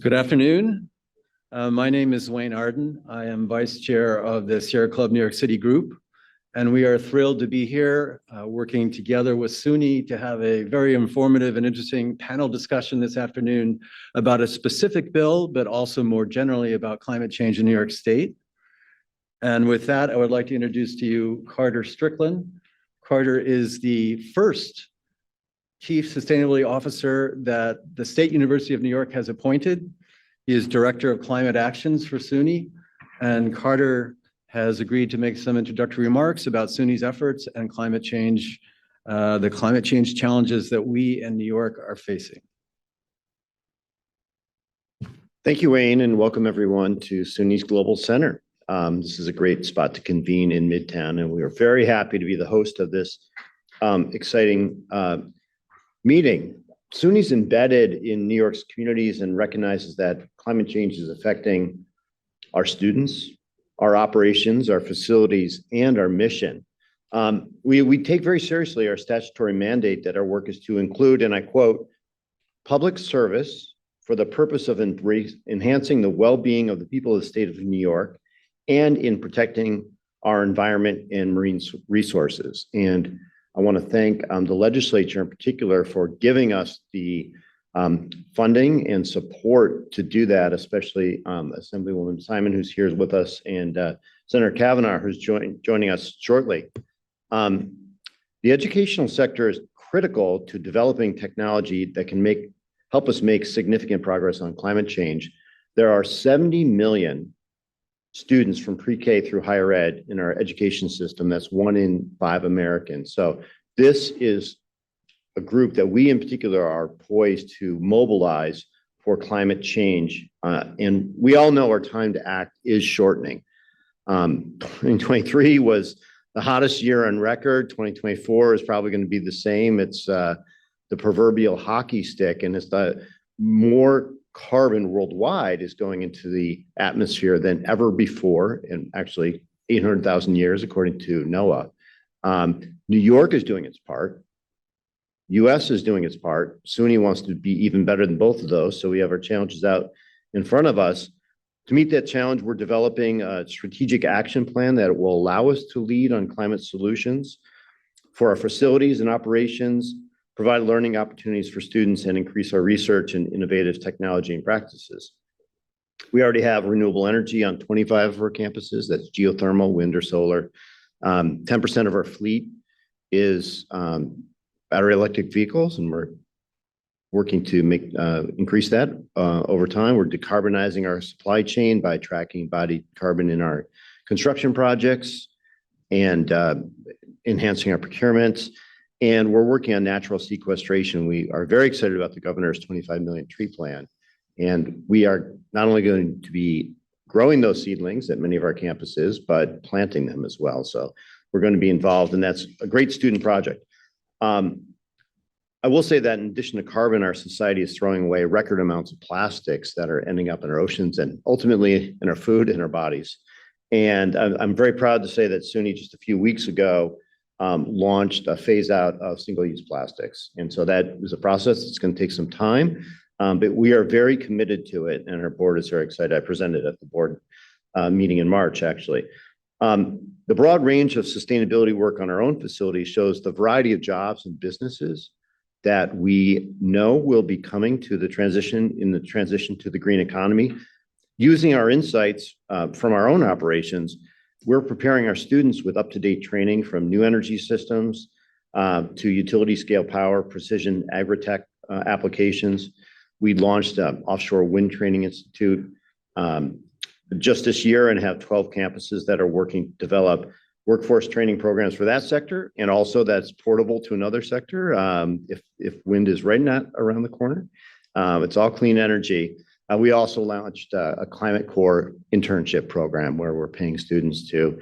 Good afternoon. My name is Wayne Arden. I am Vice Chair of the Sierra Club New York City Group, and we are thrilled to be here working together with SUNY to have a very informative and interesting panel discussion this afternoon about a specific bill, but also more generally about climate change in New York State. And with that, I would like to introduce to you Carter Strickland. Carter is the first Chief Sustainability Officer that the State University of New York has appointed. He is Director of Climate Actions for SUNY, and Carter has agreed to make some introductory remarks about SUNY's efforts and climate change, the climate change challenges that we in New York are facing. Thank you, Wayne, and welcome everyone to SUNY's Global Center. This is a great spot to convene in Midtown, and we are very happy to be the host of this exciting meeting. SUNY's embedded in New York's communities and recognizes that climate change is affecting our students, our operations, our facilities, and our mission. We take very seriously our statutory mandate that our work is to include, and I quote, public service for the purpose of enhancing the well-being of the people of the state of New York and in protecting our environment and marine resources. And I want to thank the legislature in particular for giving us the funding and support to do that, especially Assemblywoman Simon, who's here with us, and Senator Kavanagh, who's joining us shortly. The educational sector is critical to developing technology that can help us make significant progress on climate change. There are 70 million students from pre-K through higher ed in our education system. That's 1 in 5 Americans. So this is a group that we in particular are poised to mobilize for climate change. And we all know our time to act is shortening. 2023 was the hottest year on record. 2024 is probably going to be the same. It's the proverbial hockey stick, and it's the more carbon worldwide is going into the atmosphere than ever before, and actually 800,000 years, according to NOAA. New York is doing its part. US is doing its part. SUNY wants to be even better than both of those, so we have our challenges out in front of us. To meet that challenge, we're developing a strategic action plan that will allow us to lead on climate solutions for our facilities and operations, provide learning opportunities for students, and increase our research and innovative technology and practices. We already have renewable energy on 25 of our campuses. That's geothermal, wind, or solar. 10% of our fleet is battery electric vehicles, and we're working to increase that over time. We're decarbonizing our supply chain by tracking embodied carbon in our construction projects and enhancing our procurements. And we're working on natural sequestration. We are very excited about the governor's 25 million tree plan. And we are not only going to be growing those seedlings at many of our campuses, but planting them as well. So we're going to be involved, and that's a great student project. I will say that in addition to carbon, our society is throwing away record amounts of plastics that are ending up in our oceans and ultimately in our food and our bodies. And I'm very proud to say that SUNY just a few weeks ago launched a phase out of single-use plastics. And so that is a process that's going to take some time, but we are very committed to it, and our board is very excited. I presented at the board meeting in March, actually. The broad range of sustainability work on our own facilities shows the variety of jobs and businesses that we know will be coming to the transition to the green economy. Using our insights from our own operations, we're preparing our students with up-to-date training from new energy systems to utility scale power, precision agri-tech applications. We launched an offshore wind training institute just this year and have 12 campuses that are working to develop workforce training programs for that sector, and also that's portable to another sector if wind is right not around the corner. It's all clean energy. We also launched a Climate Corps internship program where we're paying students to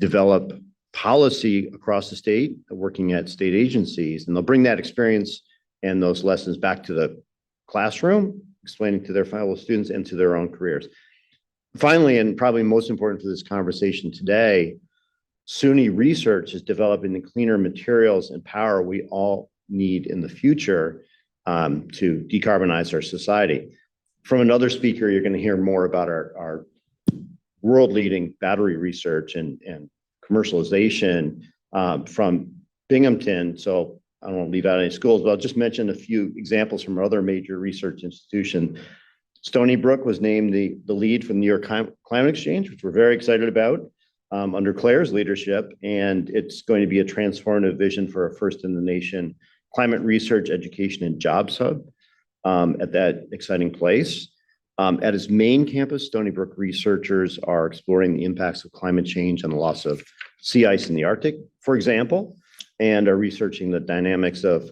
develop policy across the state, working at state agencies, and they'll bring that experience and those lessons back to the classroom, explaining to their fellow students and to their own careers. Finally, and probably most important for this conversation today, SUNY research is developing the cleaner materials and power we all need in the future to decarbonize our society. From another speaker, you're going to hear more about our world-leading battery research and commercialization from Binghamton. So I don't want to leave out any schools, but I'll just mention a few examples from other major research institutions. Stony Brook was named the lead for the New York Climate Exchange, which we're very excited about under Claire's leadership. And it's going to be a transformative vision for a first in the nation climate research, education, and jobs hub at that exciting place. At its main campus, Stony Brook researchers are exploring the impacts of climate change and the loss of sea ice in the Arctic, for example, and are researching the dynamics of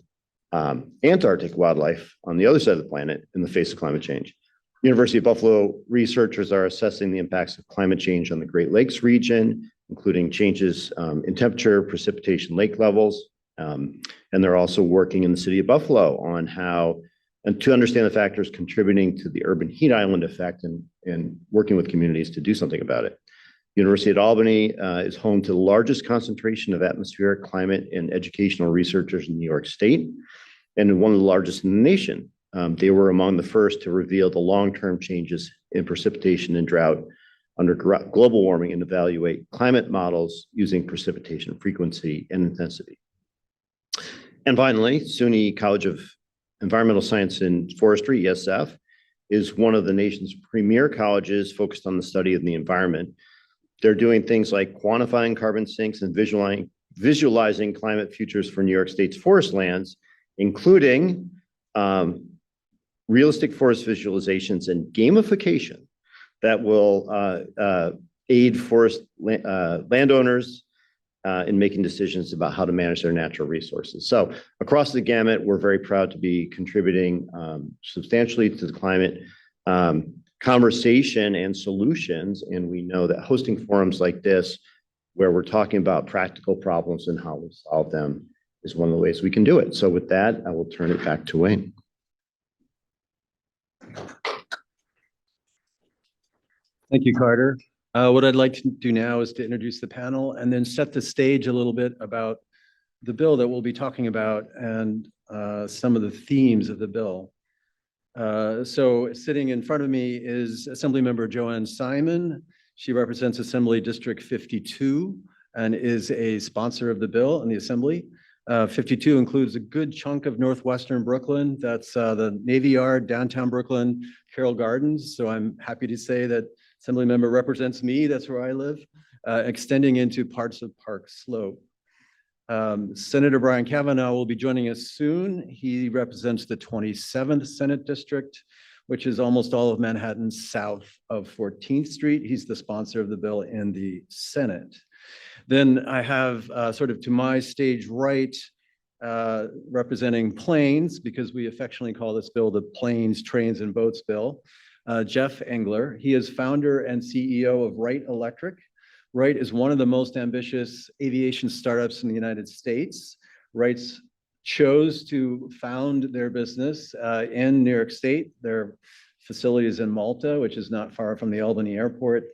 Antarctic wildlife on the other side of the planet in the face of climate change. University of Buffalo researchers are assessing the impacts of climate change on the Great Lakes region, including changes in temperature, precipitation, lake levels. And they're also working in the city of Buffalo on how and to understand the factors contributing to the urban heat island effect and working with communities to do something about it. University at Albany is home to the largest concentration of atmospheric climate and educational researchers in New York State, and one of the largest in the nation. They were among the first to reveal the long-term changes in precipitation and drought under global warming and evaluate climate models using precipitation frequency and intensity. And finally, SUNY College of Environmental Science and Forestry, ESF, is one of the nation's premier colleges focused on the study of the environment. They're doing things like quantifying carbon sinks and visualizing climate futures for New York State's forest lands, including realistic forest visualizations and gamification that will aid forest landowners in making decisions about how to manage their natural resources. So across the gamut, we're very proud to be contributing substantially to the climate conversation and solutions. And we know that hosting forums like this, where we're talking about practical problems and how we solve them, is one of the ways we can do it. So with that, I will turn it back to Wayne. Thank you, Carter. What I'd like to do now is to introduce the panel and then set the stage a little bit about the bill that we'll be talking about and some of the themes of the bill. So sitting in front of me is Assemblymember Joanne Simon. She represents Assembly District 52 and is a sponsor of the bill in the Assembly. 52 includes a good chunk of northwestern Brooklyn. That's the Navy Yard, downtown Brooklyn, Carroll Gardens. So I'm happy to say that Assemblymember represents me. That's where I live, extending into parts of Park Slope. Senator Brian Kavanagh will be joining us soon. He represents the 27th Senate District, which is almost all of Manhattan south of 14th Street. He's the sponsor of the bill in the Senate. Then I have sort of to my stage right, representing Planes, because we affectionately call this bill the Planes, Trains, and Boats Bill, Jeff Engler. He is founder and CEO of Wright Electric. Wright is one of the most ambitious aviation startups in the United States. Wright chose to found their business in New York State. Their facility is in Malta, which is not far from the Albany airport.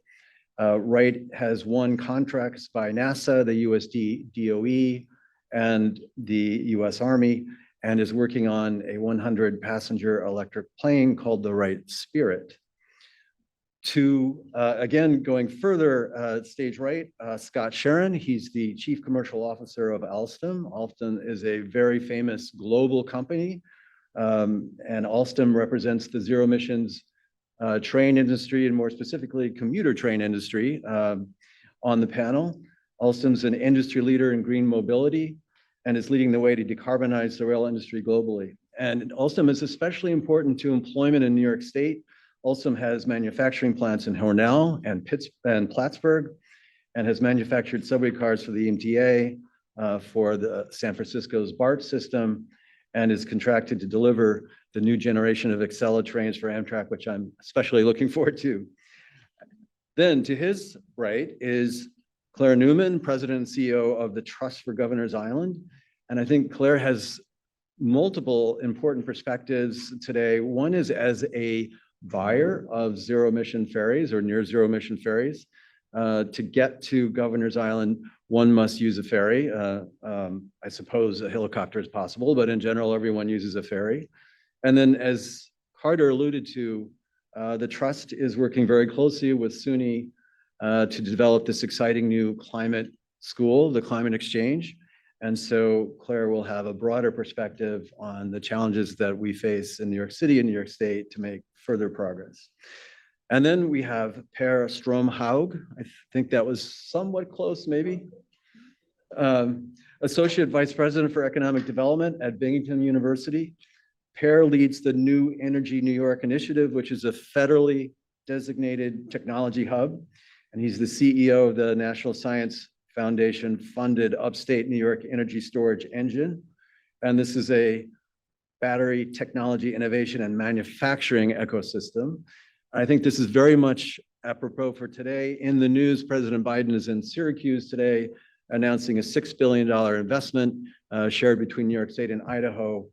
Wright has won contracts by NASA, the US DOE, and the US Army, and is working on a 100-passenger electric plane called the Wright Spirit. To, again, going further, stage right, Scott Sharon. He's the Chief Commercial Officer of Alstom. Alstom is a very famous global company, and Alstom represents the zero emissions train industry, and more specifically, commuter train industry on the panel. Alstom's an industry leader in green mobility and is leading the way to decarbonize the rail industry globally. And Alstom is especially important to employment in New York State. Alstom has manufacturing plants in Hornell and Plattsburgh, and has manufactured subway cars for the EMTA, for the San Francisco's BART system, and is contracted to deliver the new generation of Acela trains for Amtrak, which I'm especially looking forward to. Then to his right is Claire Newman, President and CEO of the Trust for Governors Island. And I think Claire has multiple important perspectives today. One is as a buyer of zero emission ferries or near zero emission ferries. To get to Governors Island, one must use a ferry. I suppose a helicopter is possible, but in general, everyone uses a ferry. And then as Carter alluded to, The trust is working very closely with SUNY to develop this exciting new climate school, the Climate Exchange. And so Claire will have a broader perspective on the challenges that we face in New York City and New York State to make further progress. And then we have Per Stromhaug. I think that was somewhat close, maybe. Associate Vice President for Economic Development at Binghamton University. Per leads the New Energy New York Initiative, which is a federally designated technology hub. And he's the CEO of the National Science Foundation funded upstate New York energy storage engine. And this is a battery technology innovation and manufacturing ecosystem. I think this is very much apropos for today. In the news, President Biden is in Syracuse today announcing a $6 billion investment shared between New York State and Idaho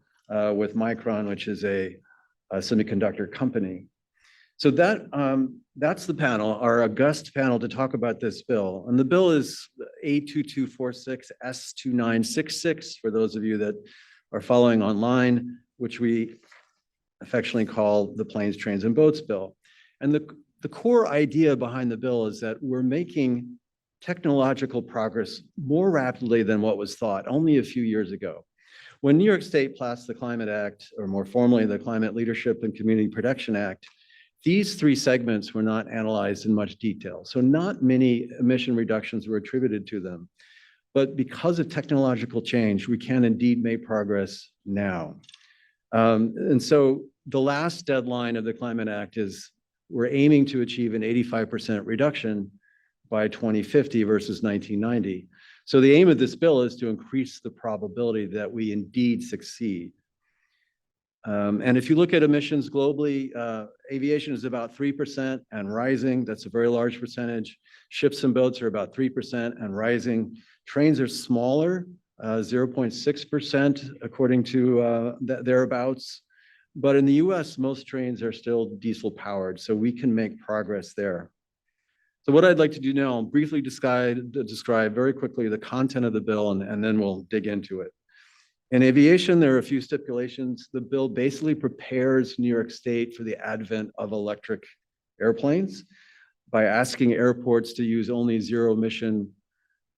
with Micron, which is a semiconductor company. So that's the panel, our august panel to talk about this bill. And the bill is A2246 S2966 for those of you that are following online, which we affectionately call the Planes, Trains, and Boats Bill. And the core idea behind the bill is that we're making technological progress more rapidly than what was thought only a few years ago. When New York State passed the Climate Act, or more formally, the Climate Leadership and Community Protection Act, these three segments were not analyzed in much detail. So not many emission reductions were attributed to them. But because of technological change, we can indeed make progress now. And so the last deadline of the Climate Act is we're aiming to achieve an 85% reduction by 2050 versus 1990. So the aim of this bill is to increase the probability that we indeed succeed. And if you look at emissions globally, aviation is about 3% and rising. That's a very large percentage. Ships and boats are about 3% and rising. Trains are smaller, 0.6% according to thereabouts. But in the US, most trains are still diesel powered, so we can make progress there. So what I'd like to do now, I'll briefly describe very quickly the content of the bill, and then we'll dig into it. In aviation, there are a few stipulations. The bill basically prepares New York State for the advent of electric airplanes by asking airports to use only zero-emission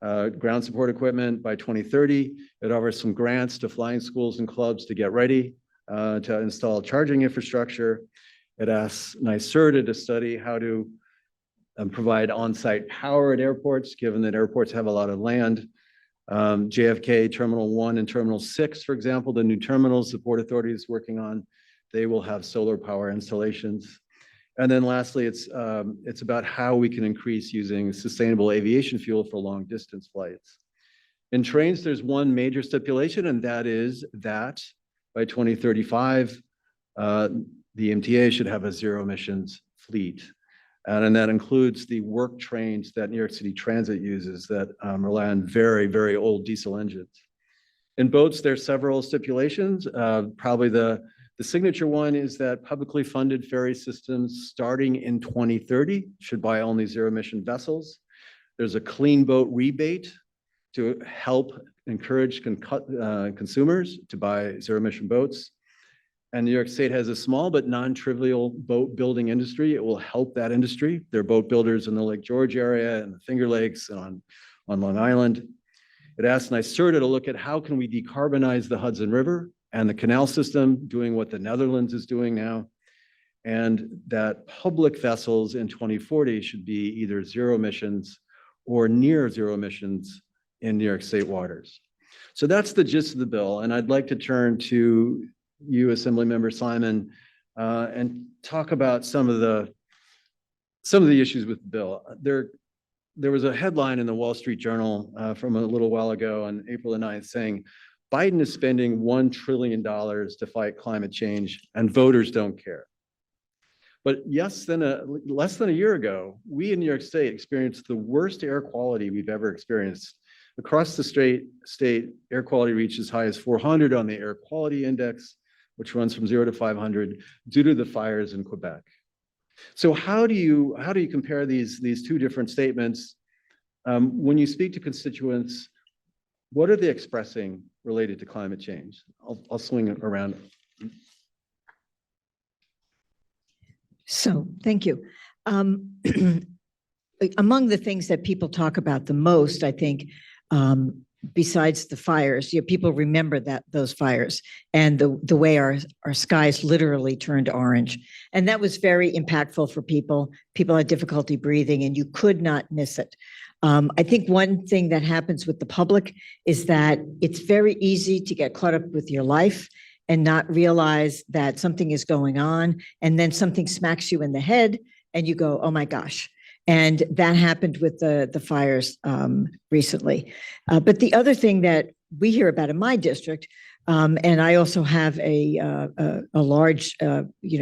ground support equipment by 2030. It offers some grants to flying schools and clubs to get ready to install charging infrastructure. It asks NYSERDA to study how to provide on-site power at airports, given that airports have a lot of land. JFK Terminal 1 and Terminal 6, for example, the new terminals the Port Authority is working on, they will have solar power installations. And then lastly, it's about how we can increase using sustainable aviation fuel for long distance flights. In trains, there's one major stipulation, and that is that by 2035, the MTA should have a zero emissions fleet. And that includes the work trains that New York City Transit uses that rely on very, very old diesel engines. In boats, there's several stipulations. Probably the signature one is that publicly funded ferry systems starting in 2030 should buy only zero emission vessels. There's a clean boat rebate to help encourage consumers to buy zero emission boats. And New York State has a small but non-trivial boat building industry. It will help that industry. There are boat builders in the Lake George area and the Finger Lakes and on Long Island. It asked NYSERDA to look at how can we decarbonize the Hudson River and the canal system, doing what the Netherlands is doing now, and that public vessels in 2040 should be either zero emissions or near zero emissions in New York State waters. So that's the gist of the bill. And I'd like to turn to you, Assemblymember Simon, and talk about some of the issues with the bill. There was a headline in the Wall Street Journal from a little while ago on April the 9th saying, Biden is spending $1 trillion to fight climate change and voters don't care. But less than a year ago, we in New York State experienced the worst air quality we've ever experienced. Across the state, air quality reached as high as 400 on the Air Quality Index, which runs from 0 to 500 due to the fires in Quebec. So how do you compare these two different statements? When you speak to constituents, what are they expressing related to climate change? I'll swing it around. So So, thank you. Among the things that people talk about the most, I think, besides the fires, people remember those fires and the way our skies literally turned orange. And that was very impactful for people. People had difficulty breathing, and you could not miss it. I think one thing that happens with the public is that it's very easy to get caught up with your life and not realize that something is going on, and then something smacks you in the head and you go, oh my gosh. And that happened with the fires recently. But the other thing that we hear about in my district, and I also have a large,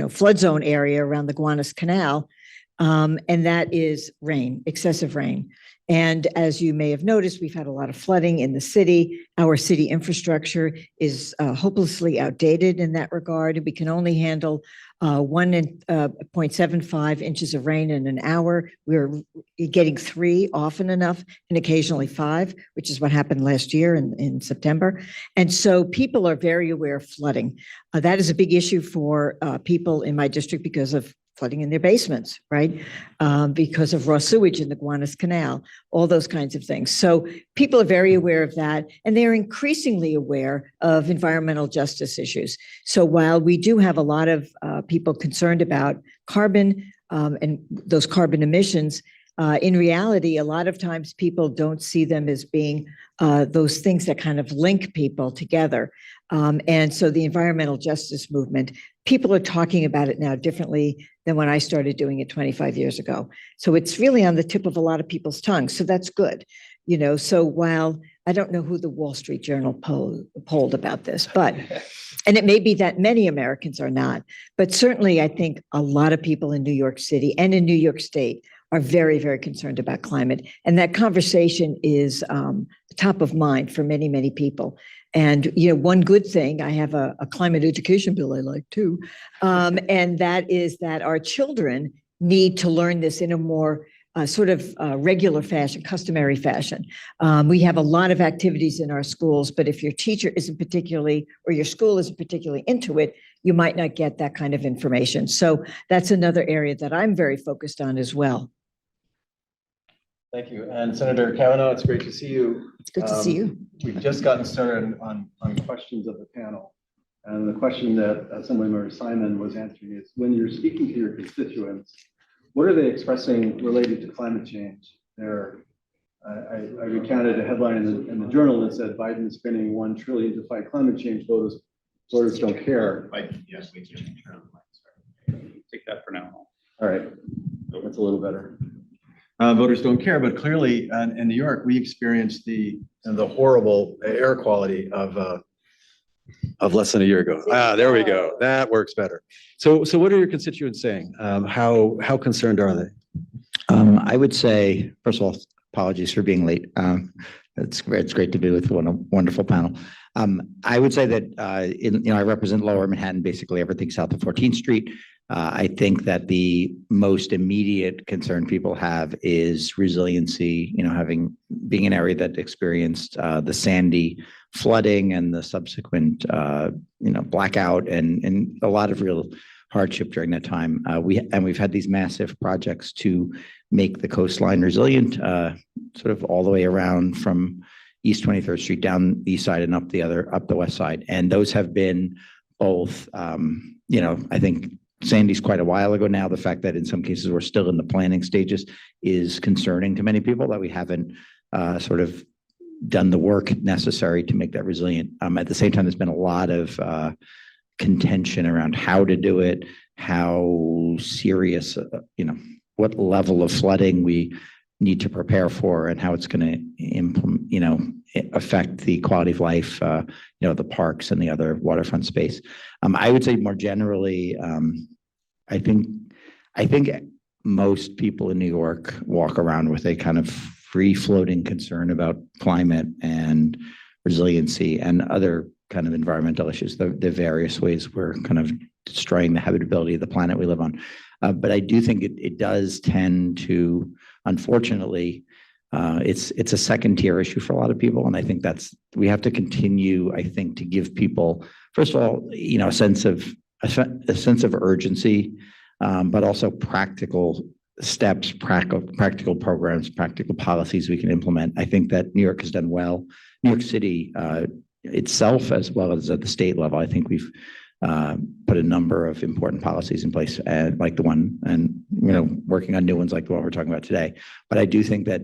flood zone area around the Gowanus Canal, and that is rain, excessive rain. And as you may have noticed, we've had a lot of flooding in the city. Our city infrastructure is hopelessly outdated in that regard. We can only handle 1.75 inches of rain in an hour. We're getting 3 often enough, and occasionally 5, which is what happened last year in September. And so people are very aware of flooding. That is a big issue for people in my district because of flooding in their basements, right? Because of raw sewage in the Gowanus Canal, all those kinds of things. So people are very aware of that, and they're increasingly aware of environmental justice issues. So while we do have a lot of people concerned about carbon and those carbon emissions, in reality, a lot of times people don't see them as being those things that kind of link people together. And so the environmental justice movement, people are talking about it now differently than when I started doing it 25 years ago. So it's really on the tip of a lot of people's tongues. So that's good. So while I don't know who the Wall Street Journal polled about this, and it may be that many Americans are not, but certainly I think a lot of people in New York City and in New York State are very, very concerned about climate. And that conversation is top of mind for many, many people. And, one good thing, I have a climate education bill I like too, and that is that our children need to learn this in a more regular fashion, customary fashion. We have a lot of activities in our schools, but if your teacher isn't particularly, or your school isn't particularly into it, you might not get that kind of information. So that's another area that I'm very focused on as well. Thank you. And Senator Kavanagh, it's great to see you. It's good to see you. We've just gotten started on questions of the panel. And the question that Assemblymember Simon was answering is, when you're speaking to your constituents, what are they expressing related to climate change? I recounted a headline in the Journal that said Biden is spending $1 trillion to fight climate change. Voters don't care. Yes, we can. Take that for now. All right, that's a little better. Voters don't care, but clearly in New York, we experienced the horrible air quality of less than a year ago. There we go. That works better. So what are your constituents saying? How concerned are they? I would say, first of all, apologies for being late. It's great to be with a wonderful panel. I would say that I represent Lower Manhattan, basically everything south of 14th Street. I think that the most immediate concern people have is resiliency, being an area that experienced the Sandy flooding and the subsequent, blackout and a lot of real hardship during that time. We've had these massive projects to make the coastline resilient, sort of all the way around from East 23rd Street down the east side and up the west side. And those have been both, I think Sandy's quite a while ago now. The fact that in some cases we're still in the planning stages is concerning to many people, that we haven't sort of done the work necessary to make that resilient. At the same time, there's been a lot of contention around how to do it, how serious, what level of flooding we need to prepare for, and how it's going to affect the quality of life, the parks and the other waterfront space. I would say more generally, I think most people in New York walk around with a kind of free-floating concern about climate and resiliency and other kind of environmental issues, the various ways we're kind of destroying the habitability of the planet we live on. But I do think it does tend to, unfortunately, it's a second-tier issue for a lot of people, and I think we have to continue, I think, to give people, first of all, a sense of urgency but also practical steps, practical programs, practical policies we can implement. I think that New York has done well. New York City itself, as well as at the state level, I think we've put a number of important policies in place, like the one, and working on new ones like the one we're talking about today. But I do think that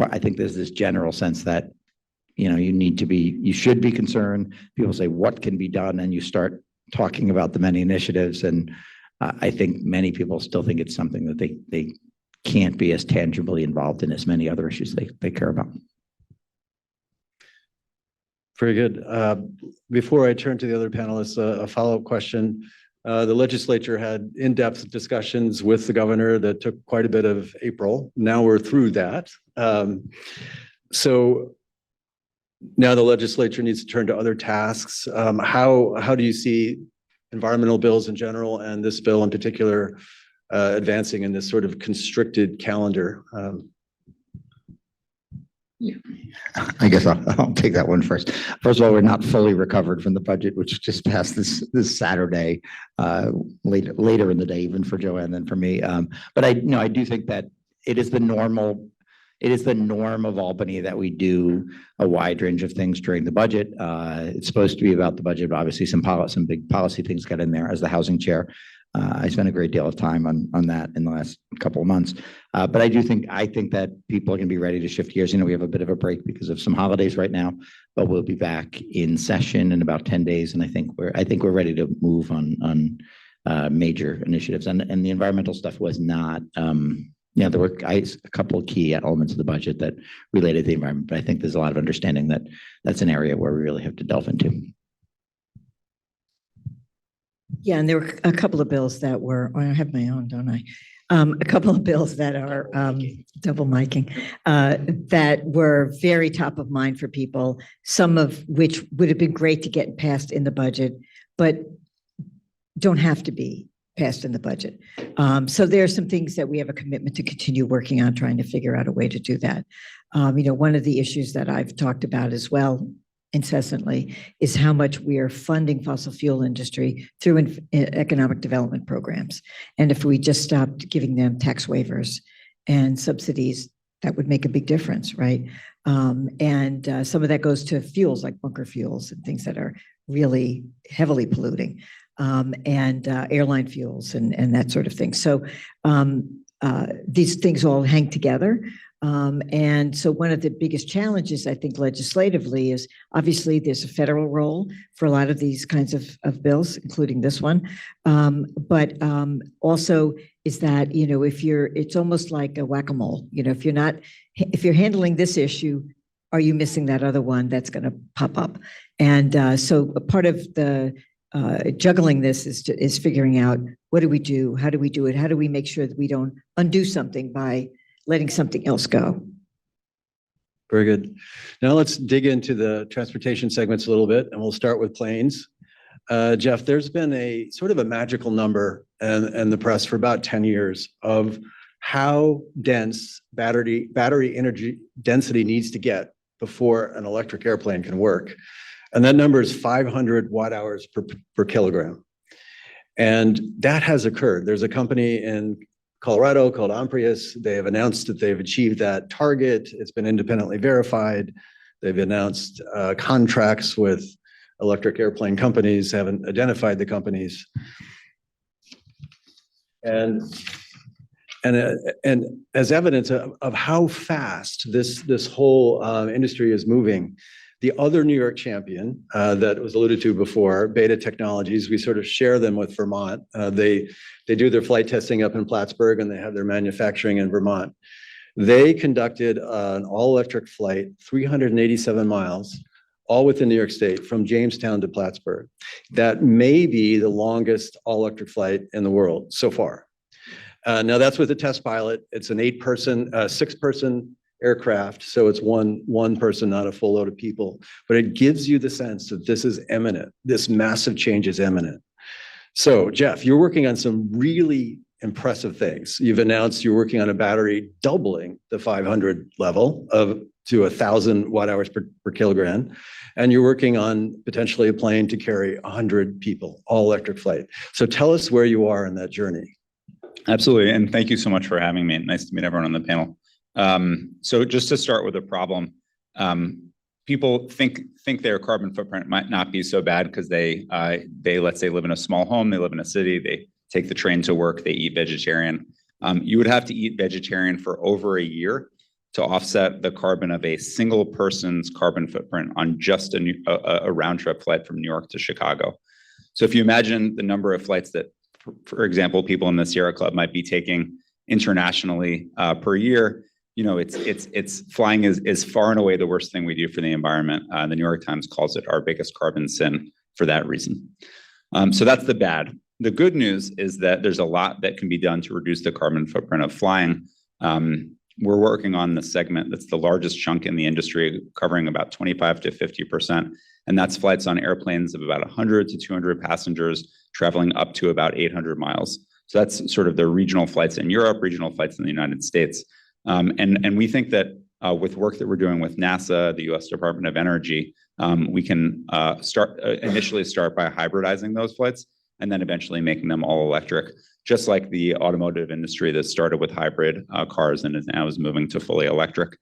I think there's this general sense that you should be concerned. People say, what can be done? And you start talking about the many initiatives. And I think many people still think it's something that they can't be as tangibly involved in as many other issues they care about. Very good. Before I turn to the other panelists, a follow-up question. The legislature had in-depth discussions with the governor that took quite a bit of April. Now we're through that. So now the legislature needs to turn to other tasks. How do you see environmental bills in general and this bill in particular advancing in this sort of constricted calendar? I guess I'll take that one first. First of all, we're not fully recovered from the budget, which just passed this Saturday, later in the day, even for Joanne than for me. But I do think that it is the norm of Albany that we do a wide range of things during the budget. It's supposed to be about the budget, but obviously some big policy things got in there. As the housing chair, I spent a great deal of time on that in the last couple of months. But I think that people are going to be ready to shift gears. We have a bit of a break because of some holidays right now, but we'll be back in session in about 10 days. And I think we're ready to move on major initiatives. And the environmental stuff was not, there were a couple of key elements of the budget that related to the environment, but I think there's a lot of understanding that that's an area where we really have to delve into. Yeah, and there were a couple of bills that were, I have my own, don't I? A couple of bills that are double miking, that were very top of mind for people, some of which would have been great to get passed in the budget, but don't have to be passed in the budget. So there are some things that we have a commitment to continue working on, trying to figure out a way to do that. One of the issues that I've talked about as well incessantly is how much we are funding fossil fuel industry through economic development programs. And if we just stopped giving them tax waivers and subsidies, that would make a big difference, right? And some of that goes to fuels like bunker fuels and things that are really heavily polluting, and airline fuels and that sort of thing. So these things all hang together. And so one of the biggest challenges, I think, legislatively is obviously there's a federal role for a lot of these kinds of bills, including this one. But also is that, it's almost like a whack-a-mole. If you're handling this issue, are you missing that other one that's going to pop up? And so a part of the juggling this is figuring out, what do we do? How do we do it? How do we make sure that we don't undo something by letting something else go? Very good. Now let's dig into the transportation segments a little bit, and we'll start with planes. Jeff, there's been a sort of a magical number in the press for about 10 years of how dense battery energy density needs to get before an electric airplane can work. And that number is 500 watt hours per kilogram. And that has occurred. There's a company in Colorado called Amprius. They have announced that they've achieved that target. It's been independently verified. They've announced contracts with electric airplane companies, haven't identified the companies. And as evidence of how fast this whole industry is moving, the other New York champion that was alluded to before, Beta Technologies, we sort of share them with Vermont. They do their flight testing up in Plattsburgh, and they have their manufacturing in Vermont. They conducted an all-electric flight, 387 miles, all within New York State, from Jamestown to Plattsburgh. That may be the longest all-electric flight in the world so far. Now that's with a test pilot. It's an 6-person aircraft, so it's one person, not a full load of people. But it gives you the sense that this is imminent. This massive change is imminent. So, Jeff, you're working on some really impressive things. You've announced you're working on a battery doubling the 500 level to 1,000 watt hours per kilogram. And you're working on potentially a plane to carry 100 people, all electric flight. So tell us where you are in that journey. Absolutely. And thank you so much for having me. Nice to meet everyone on the panel. So just to start with a problem, people think their carbon footprint might not be so bad because they let's say live in a small home, they live in a city, they take the train to work, they eat vegetarian. You would have to eat vegetarian for over a year to offset the carbon of a single person's carbon footprint on just a round trip flight from New York to Chicago. So if you imagine the number of flights that, for example, people in the Sierra Club might be taking internationally per year, it's flying is far and away the worst thing we do for the environment. The New York Times calls it our biggest carbon sin for that reason. So that's the bad. The good news is that there's a lot that can be done to reduce the carbon footprint of flying. We're working on the segment that's the largest chunk in the industry, covering about 25 to 50%. And that's flights on airplanes of about 100 to 200 passengers traveling up to about 800 miles. So that's sort of the regional flights in Europe, regional flights in the United States. And we think that with work that we're doing with NASA, the US Department of Energy, we can initially start by hybridizing those flights and then eventually making them all electric, just like the automotive industry that started with hybrid cars and now is moving to fully electric.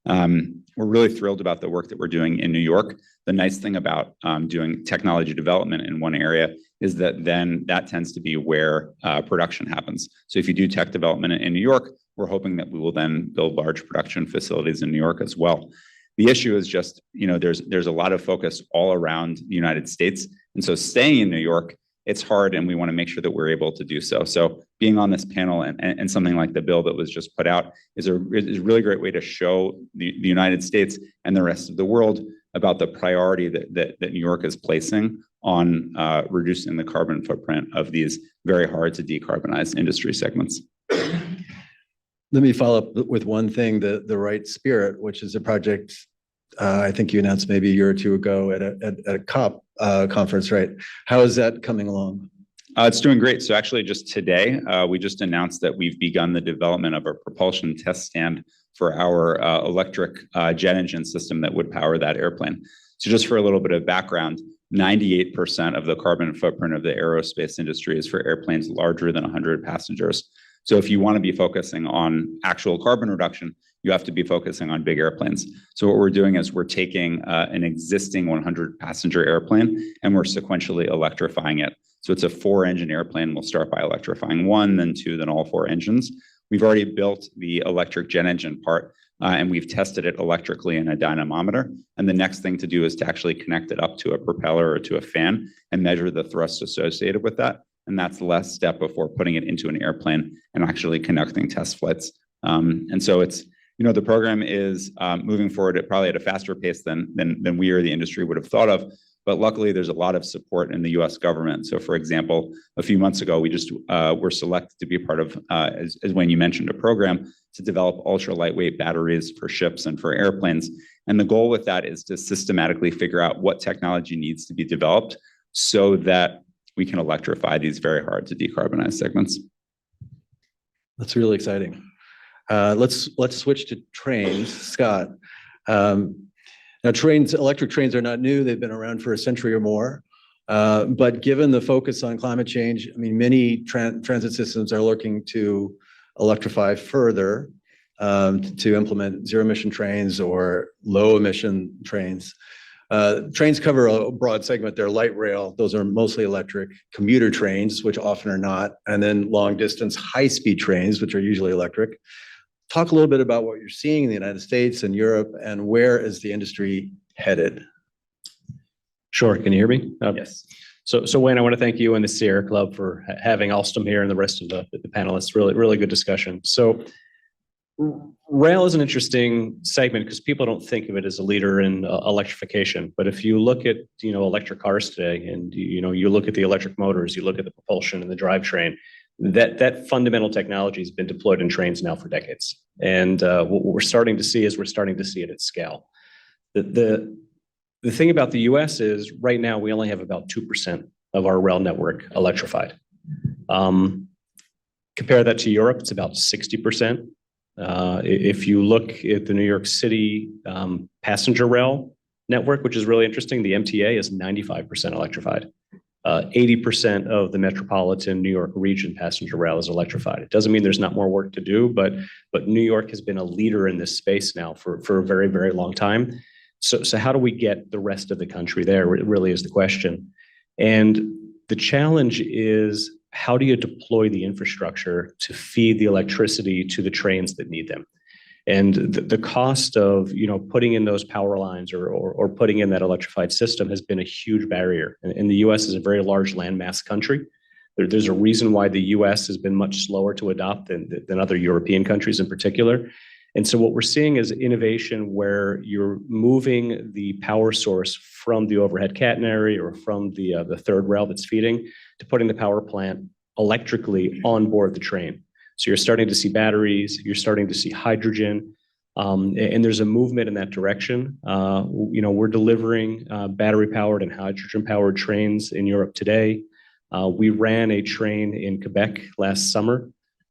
We're really thrilled about the work that we're doing in New York. The nice thing about doing technology development in one area is that then that tends to be where production happens. So if you do tech development in New York, we're hoping that we will then build large production facilities in New York as well. The issue is just, there's a lot of focus all around the United States. And so staying in New York, it's hard, and we want to make sure that we're able to do so. So being on this panel and something like the bill that was just put out is a really great way to show the United States and the rest of the world about the priority that New York is placing on reducing the carbon footprint of these very hard to decarbonize industry segments. Let me follow up with one thing, the Right Spirit, which is a project I think you announced maybe a year or two ago at a COP conference, right? How is that coming along? It's doing great. So actually just today, we just announced that we've begun the development of a propulsion test stand for our electric jet engine system that would power that airplane. So just for a little bit of background, 98% of the carbon footprint of the aerospace industry is for airplanes larger than 100 passengers. So if you want to be focusing on actual carbon reduction, you have to be focusing on big airplanes. So what we're doing is we're taking an existing 100 passenger airplane and we're sequentially electrifying it. So it's a 4-engine airplane. We'll start by electrifying 1, then 2, then all 4 engines. We've already built the electric jet engine part and we've tested it electrically in a dynamometer. And the next thing to do is to actually connect it up to a propeller or to a fan and measure the thrust associated with that. And that's the last step before putting it into an airplane and actually conducting test flights. And so it's, the program is moving forward probably at a faster pace than we or the industry would have thought of. But luckily, there's a lot of support in the U.S. government. So, for example, a few months ago, we just were selected to be part of, as when you mentioned, a program to develop ultra lightweight batteries for ships and for airplanes. And the goal with that is to systematically figure out what technology needs to be developed so that we can electrify these very hard to decarbonize segments. That's really exciting. Let's switch to trains, Scott. Now, electric trains are not new. They've been around for a century or more. But given the focus on climate change, many transit systems are looking to electrify further to implement zero-emission trains or low-emission trains. Trains cover a broad segment. They're light rail. Those are mostly electric. Commuter trains, which often are not. And then long-distance high-speed trains, which are usually electric. Talk a little bit about what you're seeing in the United States and Europe, and where is the industry headed? Sure. Can you hear me? Yes. So Wayne, I want to thank you and the Sierra Club for having Alstom here and the rest of the panelists. Really good discussion. So rail is an interesting segment because people don't think of it as a leader in electrification. But if you look at, electric cars today and, you look at the electric motors, you look at the propulsion and the drivetrain, that fundamental technology has been deployed in trains now for decades. And what we're starting to see it at scale. The thing about the US is right now we only have about 2% of our rail network electrified. Compare that to Europe, it's about 60%. If you look at the New York City passenger rail network, which is really interesting, the MTA is 95% electrified. 80% of the metropolitan New York region passenger rail is electrified. It doesn't mean there's not more work to do, but New York has been a leader in this space now for a very, very long time. So how do we get the rest of the country there? It really is the question. And the challenge is, how do you deploy the infrastructure to feed the electricity to the trains that need them? And the cost of, putting in those power lines or putting in that electrified system has been a huge barrier. And the US is a very large landmass country. There's a reason why the US has been much slower to adopt than other European countries in particular. And so what we're seeing is innovation where you're moving the power source from the overhead catenary or from the third rail that's feeding to putting the power plant electrically on board the train. So you're starting to see batteries, you're starting to see hydrogen, and there's a movement in that direction. We're delivering battery-powered and hydrogen-powered trains in Europe today. We ran a train in Quebec last summer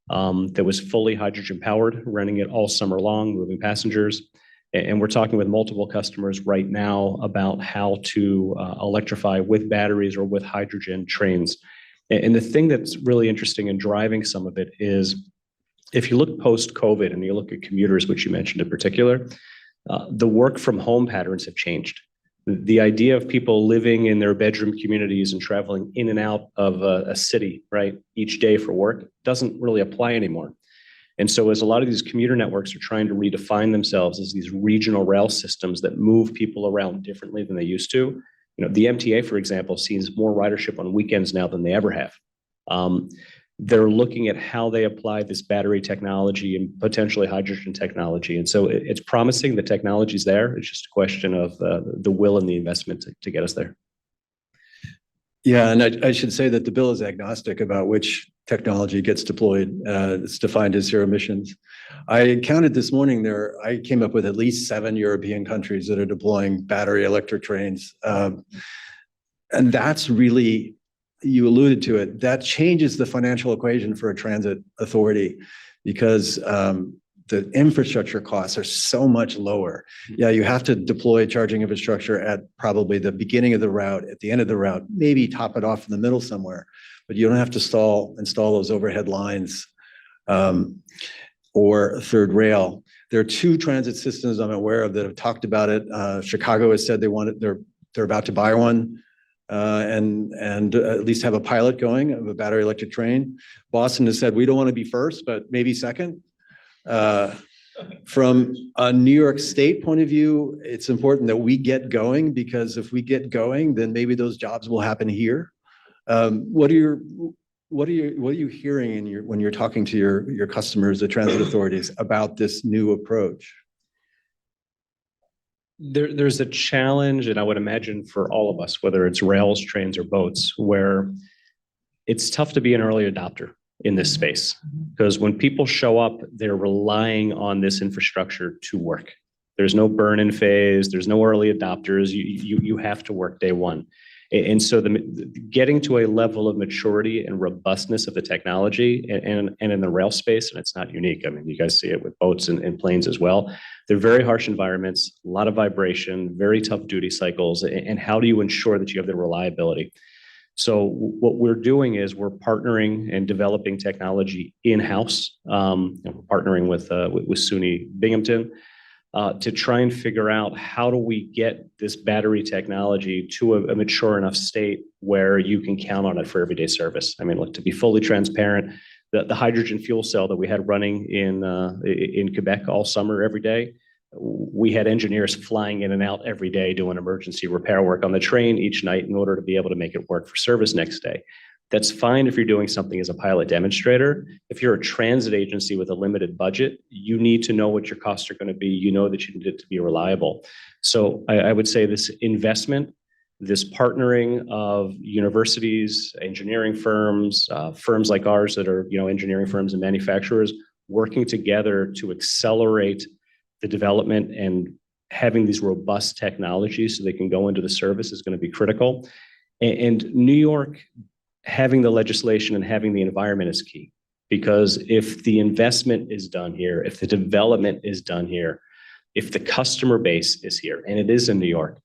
that was fully hydrogen-powered, running it all summer long, moving passengers. And we're talking with multiple customers right now about how to electrify with batteries or with hydrogen trains. And the thing that's really interesting in driving some of it is, if you look post-COVID and you look at commuters, which you mentioned in particular, the work from home patterns have changed. The idea of people living in their bedroom communities and traveling in and out of a city, right, each day for work doesn't really apply anymore. And so as a lot of these commuter networks are trying to redefine themselves as these regional rail systems that move people around differently than they used to, the MTA, for example, sees more ridership on weekends now than they ever have. They're looking at how they apply this battery technology and potentially hydrogen technology. And so it's promising, the technology's there. It's just a question of the will and the investment to get us there. Yeah, and I should say that the bill is agnostic about which technology gets deployed. It's defined as zero emissions. I counted this morning I came up with at least 7 European countries that are deploying battery electric trains. And that's really, you alluded to it, that changes the financial equation for a transit authority, because the infrastructure costs are so much lower. Yeah, you have to deploy charging infrastructure at probably the beginning of the route, at the end of the route, maybe top it off in the middle somewhere, but you don't have to install those overhead lines or third rail. There are 2 transit systems I'm aware of that have talked about it. Chicago has said they're about to buy one and at least have a pilot going of a battery electric train. Boston has said, we don't want to be first, but maybe second. From a New York State point of view, it's important that we get going, because if we get going, then maybe those jobs will happen here. What are you hearing when you're talking to your customers, the transit authorities, about this new approach? There's a challenge, and I would imagine for all of us, whether it's rails, trains, or boats, where it's tough to be an early adopter in this space, because when people show up, they're relying on this infrastructure to work. There's no burn-in phase. There's no early adopters. You have to work day one. And so getting to a level of maturity and robustness of the technology and in the rail space, and it's not unique. I mean, you guys see it with boats and planes as well. They're very harsh environments, a lot of vibration, very tough duty cycles. And how do you ensure that you have the reliability? So what we're doing is we're partnering and developing technology in-house. We're partnering with SUNY Binghamton to try and figure out how do we get this battery technology to a mature enough state where you can count on it for everyday service. I mean, look, to be fully transparent, the hydrogen fuel cell that we had running in Quebec all summer, every day, we had engineers flying in and out every day doing emergency repair work on the train each night in order to be able to make it work for service next day. That's fine if you're doing something as a pilot demonstrator. If you're a transit agency with a limited budget, you need to know what your costs are going to be. You know that you need it to be reliable. So I would say this investment, this partnering of universities, engineering firms, firms like ours that are, engineering firms and manufacturers working together to accelerate the development and having these robust technologies so they can go into the service is going to be critical. And New York, having the legislation and having the environment is key. Because if the investment is done here, if the development is done here, if the customer base is here, and it is in New York,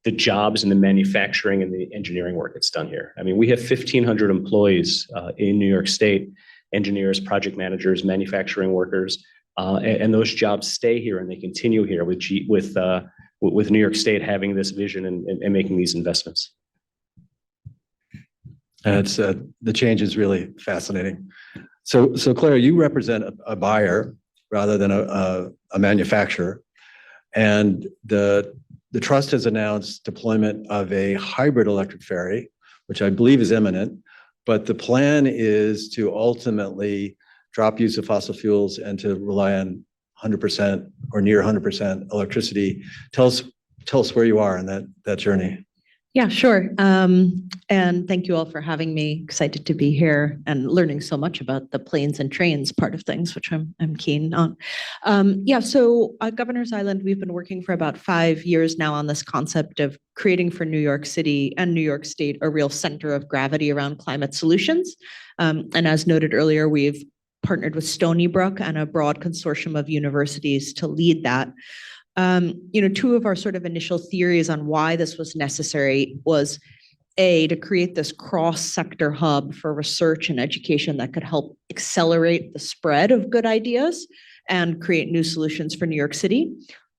the jobs and the manufacturing and the engineering work gets done here. I mean, we have 1,500 employees in New York State, engineers, project managers, manufacturing workers, and those jobs stay here and they continue here with New York State having this vision and making these investments. And it's the change is really fascinating. So Claire, you represent a buyer rather than a manufacturer, and the trust has announced deployment of a hybrid electric ferry, which I believe is imminent. But the plan is to ultimately drop use of fossil fuels and to rely on 100% or near 100% electricity. Tell us where you are in that journey. Yeah, sure. And thank you all for having me. Excited to be here and learning so much about the planes and trains part of things, which I'm keen on. So at Governor's Island, we've been working for about 5 years now on this concept of creating for New York City and New York State a real center of gravity around climate solutions. And as noted earlier, we've partnered with Stony Brook and a broad consortium of universities to lead that. Two of our sort of initial theories on why this was necessary was to create this cross-sector hub for research and education that could help accelerate the spread of good ideas and create new solutions for New York City,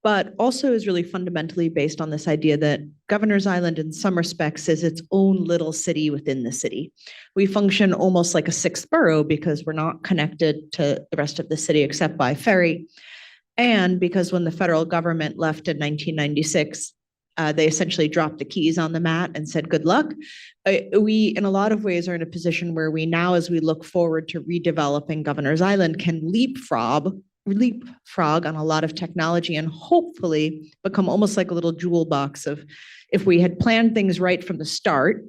but also is really fundamentally based on this idea that Governor's Island in some respects is its own little city within the city. We function almost like a sixth borough because we're not connected to the rest of the city except by ferry. And because when the federal government left in 1996, they essentially dropped the keys on the mat and said, good luck. We, in a lot of ways, are in a position where we now, as we look forward to redeveloping Governor's Island, can leapfrog on a lot of technology and hopefully become almost like a little jewel box of, if we had planned things right from the start,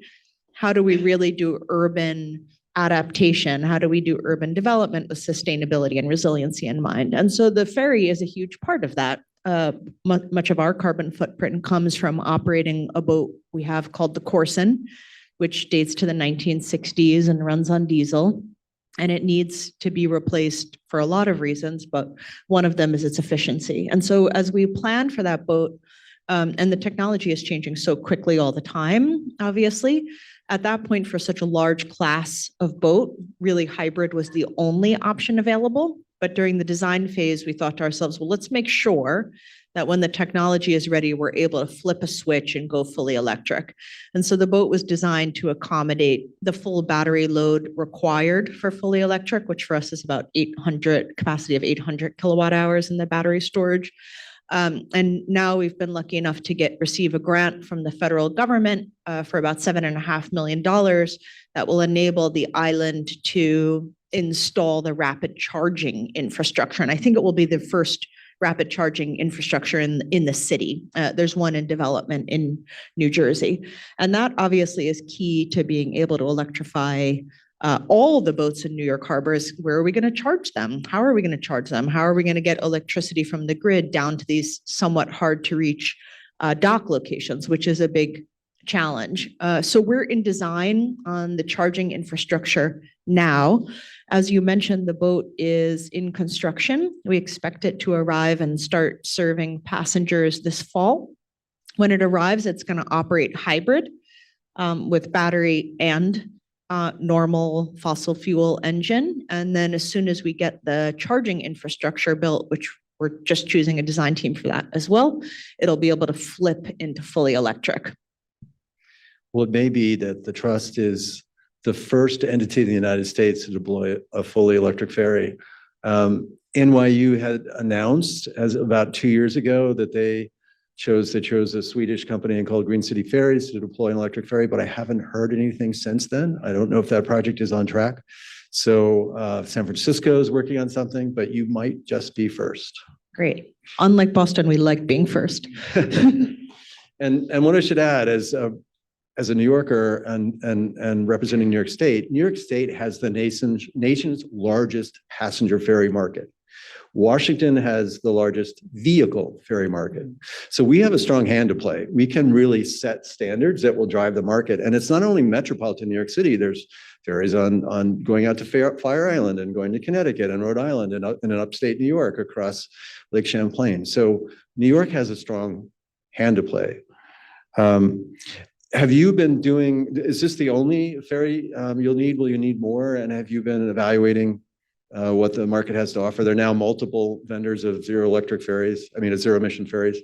how do we really do urban adaptation? How do we do urban development with sustainability and resiliency in mind? And so the ferry is a huge part of that. Much of our carbon footprint comes from operating a boat we have called the Corson, which dates to the 1960s and runs on diesel. And it needs to be replaced for a lot of reasons, but one of them is its efficiency. And so as we plan for that boat, and the technology is changing so quickly all the time, obviously, at that point, for such a large class of boat, really hybrid was the only option available. But during the design phase, we thought to ourselves, well, let's make sure that when the technology is ready, we're able to flip a switch and go fully electric. And so the boat was designed to accommodate the full battery load required for fully electric, which for us is about capacity of 800 kilowatt hours in the battery storage. And now we've been lucky enough to receive a grant from the federal government for about $7.5 million that will enable the island to install the rapid charging infrastructure. And I think it will be the first rapid charging infrastructure in the city. There's one in development in New Jersey. And that obviously is key to being able to electrify all the boats in New York Harbor. Is where are we going to charge them? How are we going to charge them? How are we going to get electricity from the grid down to these somewhat hard to reach dock locations, which is a big challenge. So we're in design on the charging infrastructure now. As you mentioned, the boat is in construction. We expect it to arrive and start serving passengers this fall. When it arrives, it's going to operate hybrid with battery and normal fossil fuel engine. And then as soon as we get the charging infrastructure built, which we're just choosing a design team for that as well, it'll be able to flip into fully electric. Well, it may be that the trust is the first entity in the United States to deploy a fully electric ferry. NYU had announced about 2 years ago that they chose a Swedish company called Green City Ferries to deploy an electric ferry, but I haven't heard anything since then. I don't know if that project is on track. So San Francisco is working on something, but you might just be first. Great. Unlike Boston, we like being first. And what I should add is, as a New Yorker and representing New York State has the nation's largest passenger ferry market. Washington has the largest vehicle ferry market. So we have a strong hand to play. We can really set standards that will drive the market. And it's not only metropolitan New York City, there's ferries on going out to Fire Island and going to Connecticut and Rhode Island and in upstate New York across Lake Champlain. So New York has a strong hand to play. Have you been doing, is this the only ferry you'll need? Will you need more? And have you been evaluating what the market has to offer? There are now multiple vendors of zero emission ferries.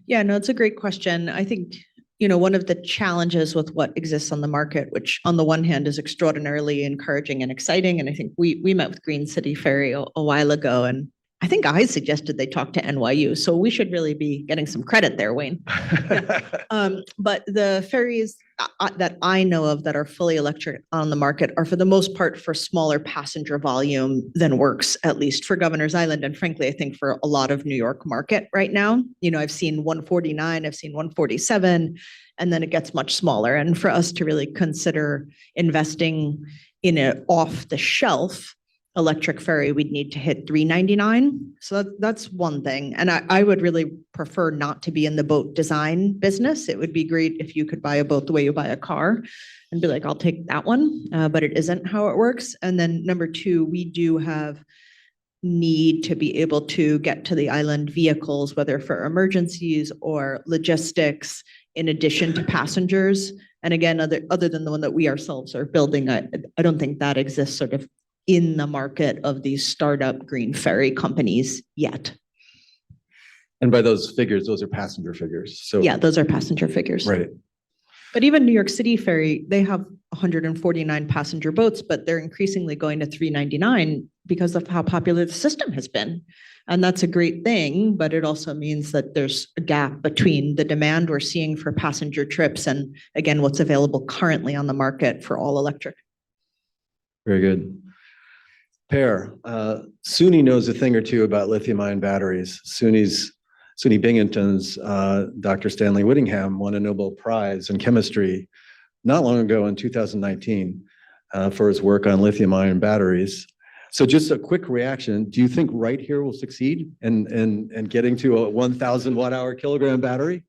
Yeah, no, it's a great question. I think, you know, one of the challenges with what exists on the market, which on the one hand is extraordinarily encouraging and exciting, and I think we met with Green City Ferry a while ago, and I think I suggested they talk to NYU, so we should really be getting some credit there, Wayne. But the ferries that I know of that are fully electric on the market are for the most part for smaller passenger volume than works, at least for Governor's Island. And frankly, I think for a lot of New York market right now, you know, I've seen 149, I've seen 147, and then it gets much smaller. And for us to really consider investing in an off the shelf electric ferry, we'd need to hit 399. So that's one thing. And I would really prefer not to be in the boat design business. It would be great if you could buy a boat the way you buy a car and be like, I'll take that one. But it isn't how it works. And then number two, we do have need to be able to get to the island vehicles, whether for emergencies or logistics, in addition to passengers. And again, other than the one that we ourselves are building, I don't think that exists sort of in the market of these startup green ferry companies yet. And by those figures, those are passenger figures. So Yeah, those are passenger figures. right. But even New York City Ferry, they have 149 passenger boats, but they're increasingly going to 399 because of how popular the system has been. And that's a great thing, but it also means that there's a gap between the demand we're seeing for passenger trips and, again, what's available currently on the market for all electric. Very good. Per, SUNY knows a thing or two about lithium-ion batteries. SUNY Binghamton's Dr. Stanley Whittingham won a Nobel Prize in chemistry not long ago in 2019 for his work on lithium-ion batteries. So just a quick reaction, do you think right here will succeed in getting to a 1,000 watt-hour kilogram battery?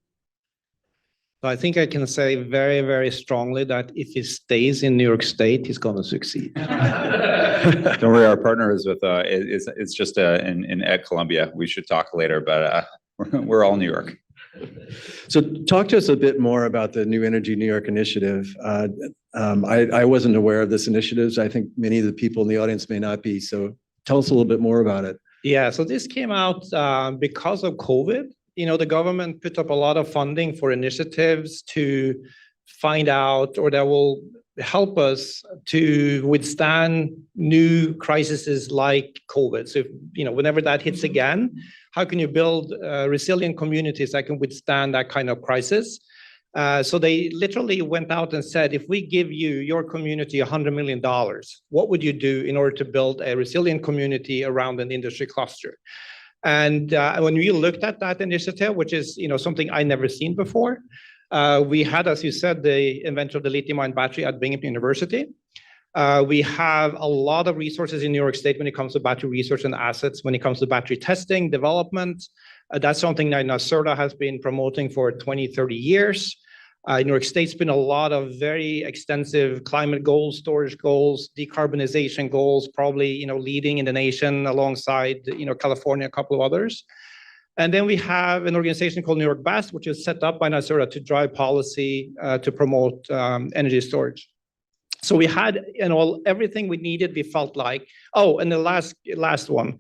I think I can say very, very strongly that if he stays in New York State, he's going to succeed. Don't worry, our partner is with it's just at Columbia. We should talk later, but we're all New York. So talk to us a bit more about the New Energy New York initiative. I wasn't aware of this initiative. I think many of the people in the audience may not be. So tell us a little bit more about it. Yeah, so this came out because of COVID. You know, the government put up a lot of funding for initiatives to find out, or that will help us to withstand new crises like COVID. So, you know, whenever that hits again, how can you build resilient communities that can withstand that kind of crisis? So they literally went out and said, if we give you, your community, $100 million, what would you do in order to build a resilient community around an industry cluster? And when we looked at that initiative, which is, you know, something I never seen before, we had, as you said, the inventor of the lithium-ion battery at Binghamton University. We have a lot of resources in New York State when it comes to battery research and assets, when it comes to battery testing, development. That's something that NYSERDA has been promoting for 20, 30 years. New York State's been a lot of very extensive climate goals, storage goals, decarbonization goals, probably, you know, leading in the nation alongside, you know, California, a couple of others. And then we have an organization called New York BEST, which is set up by NYSERDA to drive policy to promote energy storage. So we had, you know, everything we needed, we felt like. Oh, and the last one,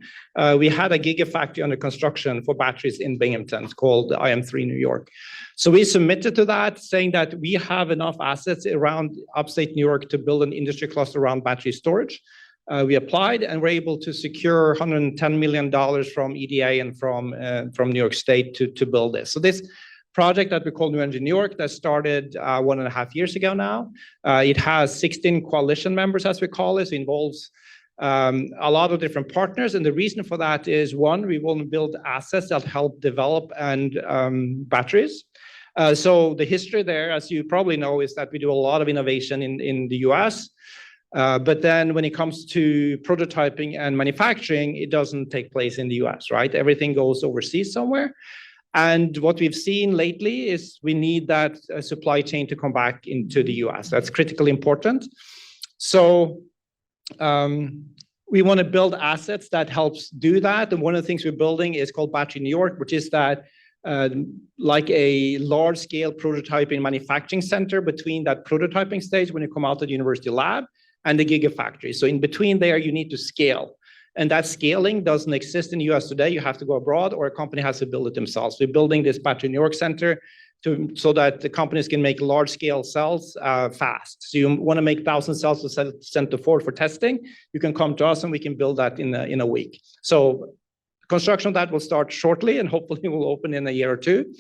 we had a gigafactory under construction for batteries in Binghamton. It's called IM3 New York. So we submitted to that, saying that we have enough assets around upstate New York to build an industry cluster around battery storage. We applied and were able to secure $110 million from EDA and from New York State to build this. So this project that we call New Energy New York that started 1.5 years ago now. It has 16 coalition members, as we call it. It involves a lot of different partners. And the reason for that is, one, we want to build assets that help develop and batteries. So the history there, as you probably know, is that we do a lot of innovation in the US. But then when it comes to prototyping and manufacturing, it doesn't take place in the US, right? Everything goes overseas somewhere. And what we've seen lately is we need that supply chain to come back into the US. That's critically important. So we want to build assets that helps do that. And one of the things we're building is called Battery New York, which is that like a large scale prototyping manufacturing center between that prototyping stage when you come out of the university lab and the gigafactory. So in between there, you need to scale. And that scaling doesn't exist in the US today. You have to go abroad or a company has to build it themselves. We're building this Battery New York Center so that the companies can make large scale cells fast. So you want to make 1,000 cells to send to Ford for testing, you can come to us and we can build that in a week. So construction of that will start shortly and hopefully will open in a year or two.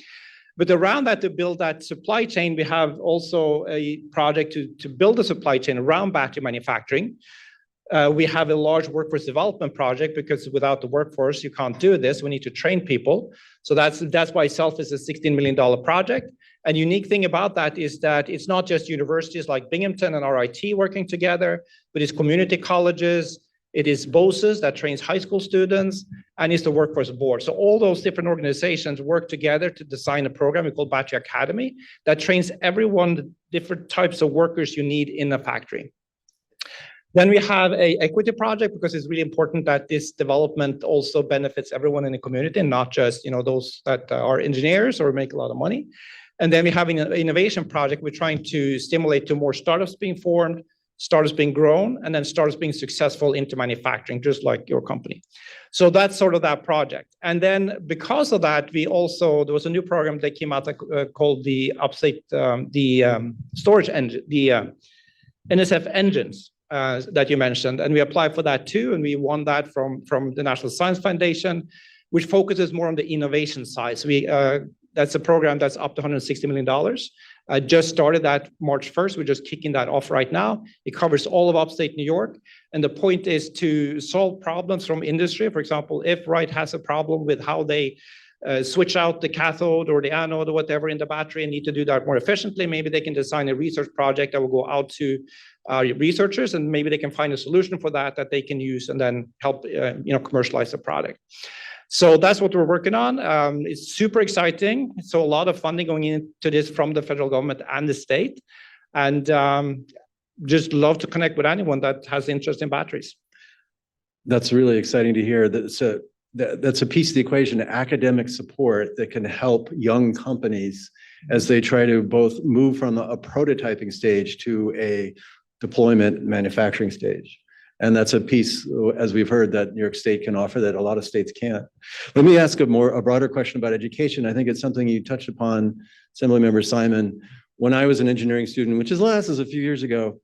But around that, to build that supply chain, we have also a project to build a supply chain around battery manufacturing. We have a large workforce development project because without the workforce, you can't do this. We need to train people. So that's why itself is a $16 million project. And unique thing about that is that it's not just universities like Binghamton and RIT working together, but it's community colleges, it is BOSES that trains high school students, and it's the workforce board. So all those different organizations work together to design a program we call Battery Academy that trains everyone the different types of workers you need in a factory. Then we have a equity project because it's really important that this development also benefits everyone in the community and not just those that are engineers or make a lot of money. And then we have an innovation project. We're trying to stimulate to more startups being formed, startups being grown, and then startups being successful into manufacturing, just like your company. So that's sort of that project. And then because of that, there was a new program that came out called the Upstate, storage engine, the NSF engines. That you mentioned, and we applied for that too, and we won that from the National Science Foundation, which focuses more on the innovation side. So that's a program that's up to $160 million. I just started that March 1st. We're just kicking that off right now. It covers all of upstate New York, and the point is to solve problems from industry. For example, if Wright has a problem with how they switch out the cathode or the anode or whatever in the battery and need to do that more efficiently, maybe they can design a research project that will go out to researchers, and maybe they can find a solution for that they can use and then help commercialize the product. So that's what we're working on. It's super exciting. So a lot of funding going into this from the federal government and the state, and just love to connect with anyone that has interest in batteries. That's really exciting to hear. That's a piece of the equation, academic support that can help young companies as they try to both move from a prototyping stage to a deployment manufacturing stage. And that's a piece, as we've heard, that New York State can offer that a lot of states can't. Let me ask a broader question about education. I think it's something you touched upon, Assemblymember Simon. When I was an engineering student, which is a few years ago,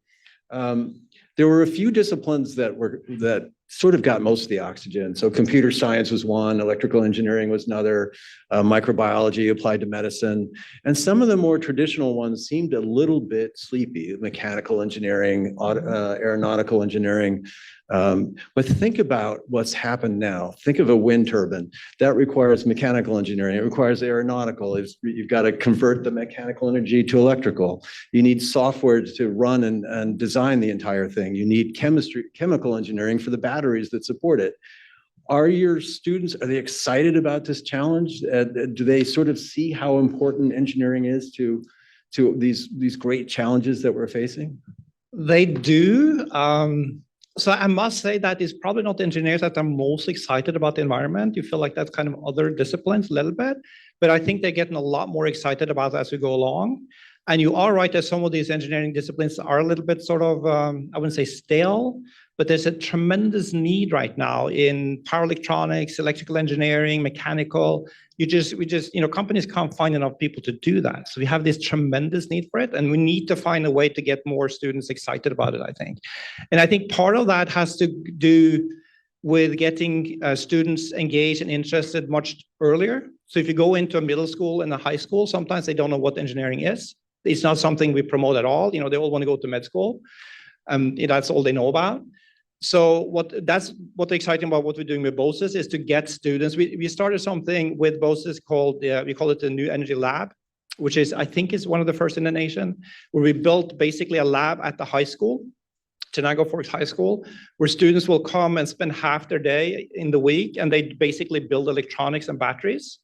there were a few disciplines that sort of got most of the oxygen. So computer science was one, electrical engineering was another, microbiology applied to medicine. And some of the more traditional ones seemed a little bit sleepy, mechanical engineering, aeronautical engineering. But think about what's happened now. Think of a wind turbine. That requires mechanical engineering. It requires aeronautical. You've got to convert the mechanical energy to electrical. You need software to run and design the entire thing. You need chemical engineering for the batteries that support it. Are your students, are they excited about this challenge? Do they sort of see how important engineering is to these great challenges that we're facing? They do. So I must say that it's probably not the engineers that are most excited about the environment. You feel like that's kind of other disciplines a little bit, but I think they're getting a lot more excited about it as we go along. And you are right that some of these engineering disciplines are a little bit sort of, I wouldn't say stale, but there's a tremendous need right now in power electronics, electrical engineering, mechanical. Companies can't find enough people to do that. So we have this tremendous need for it, and we need to find a way to get more students excited about it, I think. And I think part of that has to do with getting students engaged and interested much earlier. So if you go into a middle school and a high school, sometimes they don't know what engineering is. It's not something we promote at all. They all want to go to med school. That's all they know about. So that's what's exciting about what we're doing with BOSES is to get students. We started something with BOSES called, we call it the New Energy Lab, which I think is one of the first in the nation, where we built basically a lab at the high school, Tenango Forks High School, where students will come and spend half their day in the week, and they basically build electronics and batteries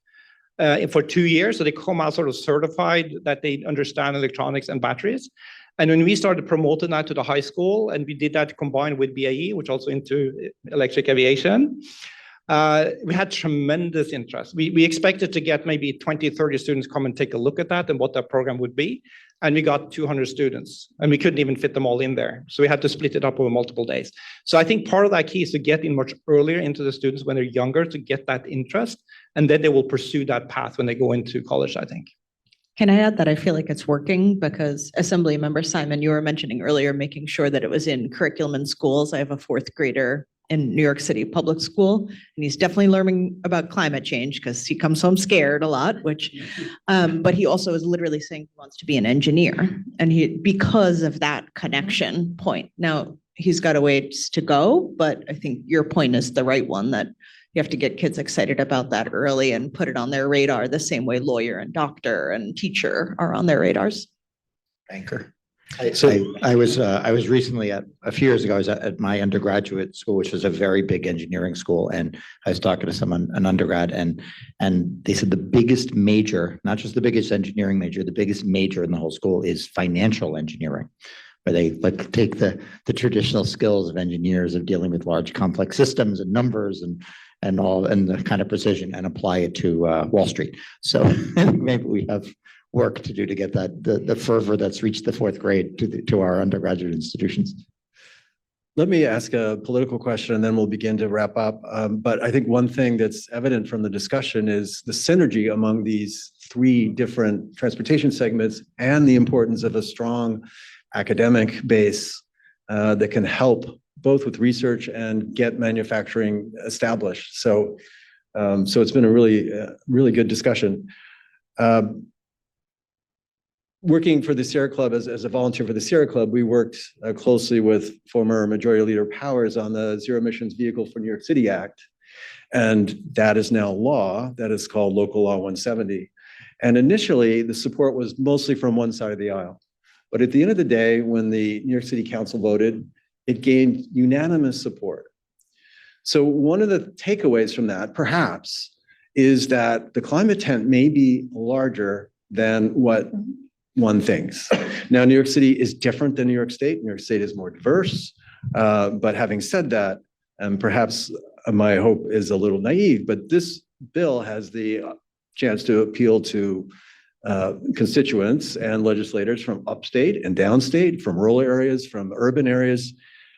for 2 years. So they come out sort of certified that they understand electronics and batteries. And when we started promoting that to the high school, and we did that combined with BAE, which also into electric aviation, we had tremendous interest. We expected to get maybe 20, 30 students come and take a look at that and what that program would be. And we got 200 students, and we couldn't even fit them all in there. So we had to split it up over multiple days. So I think part of that key is to get in much earlier into the students when they're younger to get that interest, and then they will pursue that path when they go into college, I think. Can I add that I feel like it's working because Assembly Member Simon, you were mentioning earlier, making sure that it was in curriculum in schools. I have a fourth grader in New York City public school, and he's definitely learning about climate change because he comes home scared a lot, but he also is literally saying he wants to be an engineer, and because of that connection point. Now, he's got a ways to go, but I think your point is the right one, that you have to get kids excited about that early and put it on their radar the same way lawyer and doctor and teacher are on their radars. Banker. I was recently a few years ago, I was at my undergraduate school, which was a very big engineering school. And I was talking to someone, an undergrad, and they said the biggest major, not just the biggest engineering major, the biggest major in the whole school is financial engineering, where they like take the traditional skills of engineers of dealing with large complex systems and numbers and all, and the kind of precision, and apply it to Wall Street. So maybe we have work to do to get that the fervor that's reached the fourth grade to our undergraduate institutions. Let me ask a political question and then we'll begin to wrap up. But I think one thing that's evident from the discussion is the synergy among these three different transportation segments and the importance of a strong academic base that can help both with research and get manufacturing established. So it's been a really good discussion. Working for the Sierra Club as a volunteer for the Sierra Club, we worked closely with former Majority Leader Powers on the Zero Emissions Vehicle for New York City Act. And that is now law. That is called Local Law 170. And initially, the support was mostly from one side of the aisle. But at the end of the day, when the New York City Council voted, it gained unanimous support. So one of the takeaways from that, perhaps, is that the climate tent may be larger than what one thinks. Now, New York City is different than New York State. New York State is more diverse. But having said that, and perhaps my hope is a little naive, but this bill has the chance to appeal to constituents and legislators from upstate and downstate, from rural areas, from urban areas.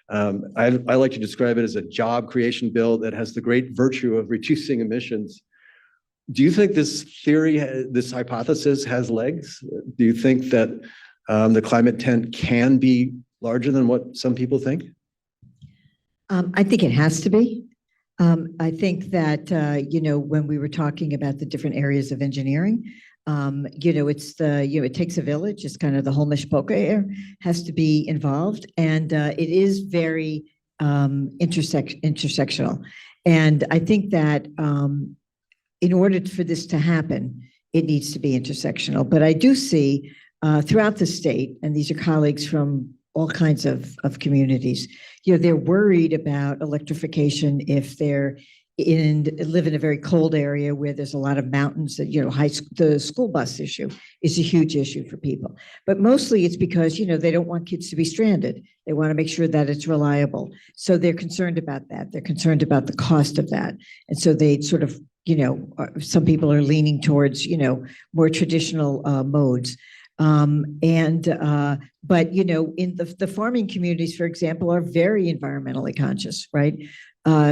I like to describe it as a job creation bill that has the great virtue of reducing emissions. Do you think this theory, this hypothesis has legs? Do you think that the climate tent can be larger than what some people think? I think it has to be. I think that, when we were talking about the different areas of engineering, it takes a village. It's kind of the whole mishpoka air has to be involved. And it is very intersectional. And I think that in order for this to happen, it needs to be intersectional. But I do see throughout the state, and these are colleagues from all kinds of communities, they're worried about electrification if they're live in a very cold area where there's a lot of mountains that, the school bus issue is a huge issue for people. But mostly it's because, they don't want kids to be stranded. They want to make sure that it's reliable. So they're concerned about that. They're concerned about the cost of that. And so they sort of, some people are leaning towards, more traditional modes. But in the farming communities, for example, are very environmentally conscious, right?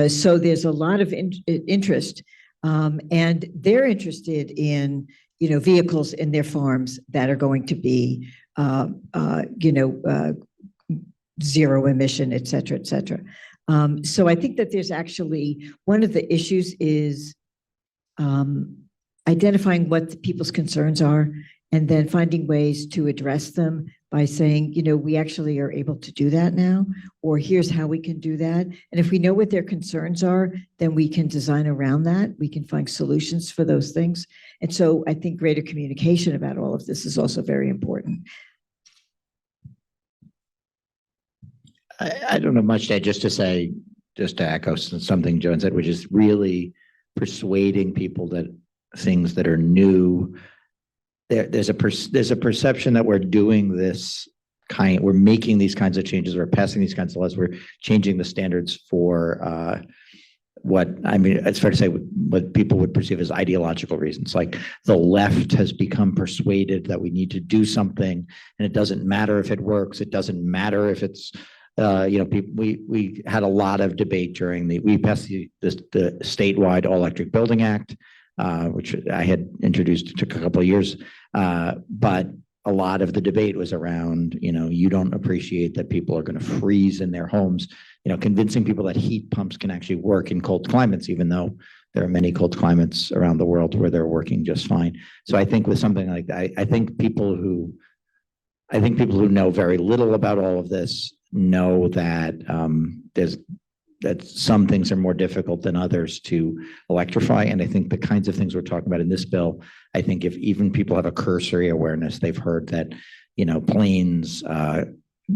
So there's a lot of interest, and they're interested in, vehicles in their farms that are going to be, zero emission, et cetera, et cetera. So I think that there's actually, one of the issues is identifying what the people's concerns are, and then finding ways to address them by saying, we actually are able to do that now, or here's how we can do that. And if we know what their concerns are, then we can design around that. We can find solutions for those things. And so I think greater communication about all of this is also very important. I don't know much to add, just to echo something Joan said, which is really persuading people that things that are new, there's a perception that we're doing this we're making these kinds of changes, we're passing these kinds of laws, we're changing the standards for what, I mean, it's fair to say what people would perceive as ideological reasons. Like the left has become persuaded that we need to do something, and it doesn't matter if it works. It doesn't matter if it's, we had a lot of debate during we passed the statewide All Electric Building Act, which I had introduced, it took a couple of years, but a lot of the debate was around, you don't appreciate that people are going to freeze in their homes, convincing people that heat pumps can actually work in cold climates, even though there are many cold climates around the world where they're working just fine. So I think with something like that, I think people who know very little about all of this know that that some things are more difficult than others to electrify. And I think the kinds of things we're talking about in this bill, I think if even people have a cursory awareness, they've heard that, planes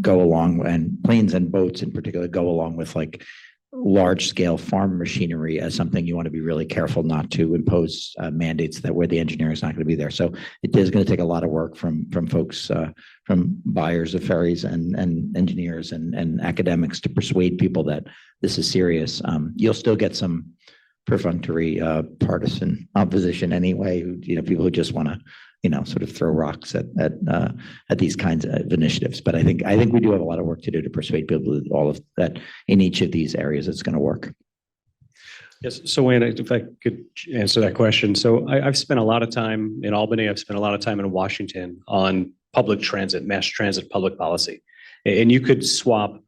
go along, and planes and boats in particular go along with like large scale farm machinery as something you want to be really careful not to impose mandates that where the engineering is not going to be there. So it is going to take a lot of work from folks, from buyers of ferries and engineers and academics to persuade people that this is serious. You'll still get some perfunctory partisan opposition anyway, people who just want to sort of throw rocks at these kinds of initiatives. But I think we do have a lot of work to do to persuade people that all of that in each of these areas it's going to work. Yes. So Wayne, if I could answer that question. So I've spent a lot of time in Albany. I've spent a lot of time in Washington on public transit, mass transit, public policy. And you could swap,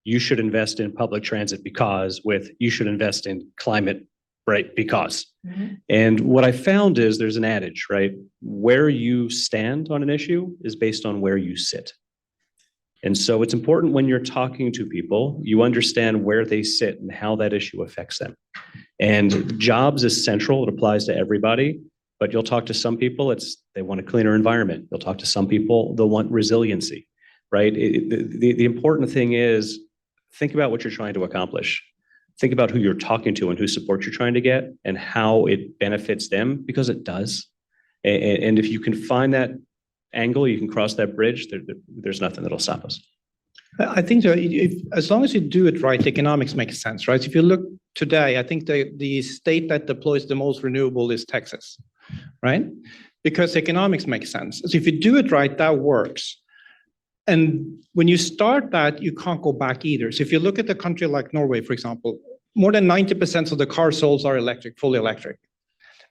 you should invest in public transit because with you should invest in climate, right? Because. Mm-hmm. And what I found is there's an adage, right? Where you stand on an issue is based on where you sit. And so it's important when you're talking to people, you understand where they sit and how that issue affects them. And jobs is central. It applies to everybody, but you'll talk to some people, they want a cleaner environment. You'll talk to some people, they'll want resiliency, right? The important thing is think about what you're trying to accomplish. Think about who you're talking to and whose support you're trying to get and how it benefits them, because it does. And if you can find that angle, you can cross that bridge, there's nothing that'll stop us. I think that as long as you do it right, economics makes sense, right? If you look today, I think the state that deploys the most renewable is Texas, right? Because economics makes sense. So if you do it right, that works. And when you start that, you can't go back either. So if you look at a country like Norway, for example, more than 90% of the car sold are electric, fully electric.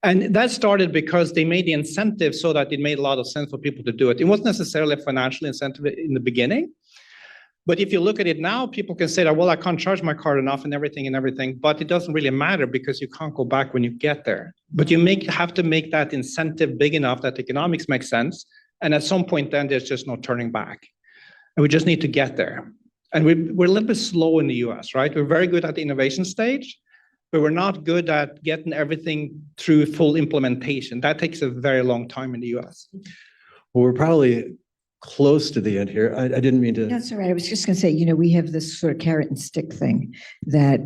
And that started because they made the incentive so that it made a lot of sense for people to do it. It wasn't necessarily a financial incentive in the beginning. But if you look at it now, people can say that, well, I can't charge my car enough and everything, but it doesn't really matter because you can't go back when you get there. But you have to make that incentive big enough that economics makes sense. And at some point then there's just no turning back. And we just need to get there. And we're a little bit slow in the US, right? We're very good at the innovation stage, but we're not good at getting everything through full implementation. That takes a very long time in the US. Well, we're probably close to the end here. I didn't mean to. That's all right. I was just going to say, we have this sort of carrot and stick thing that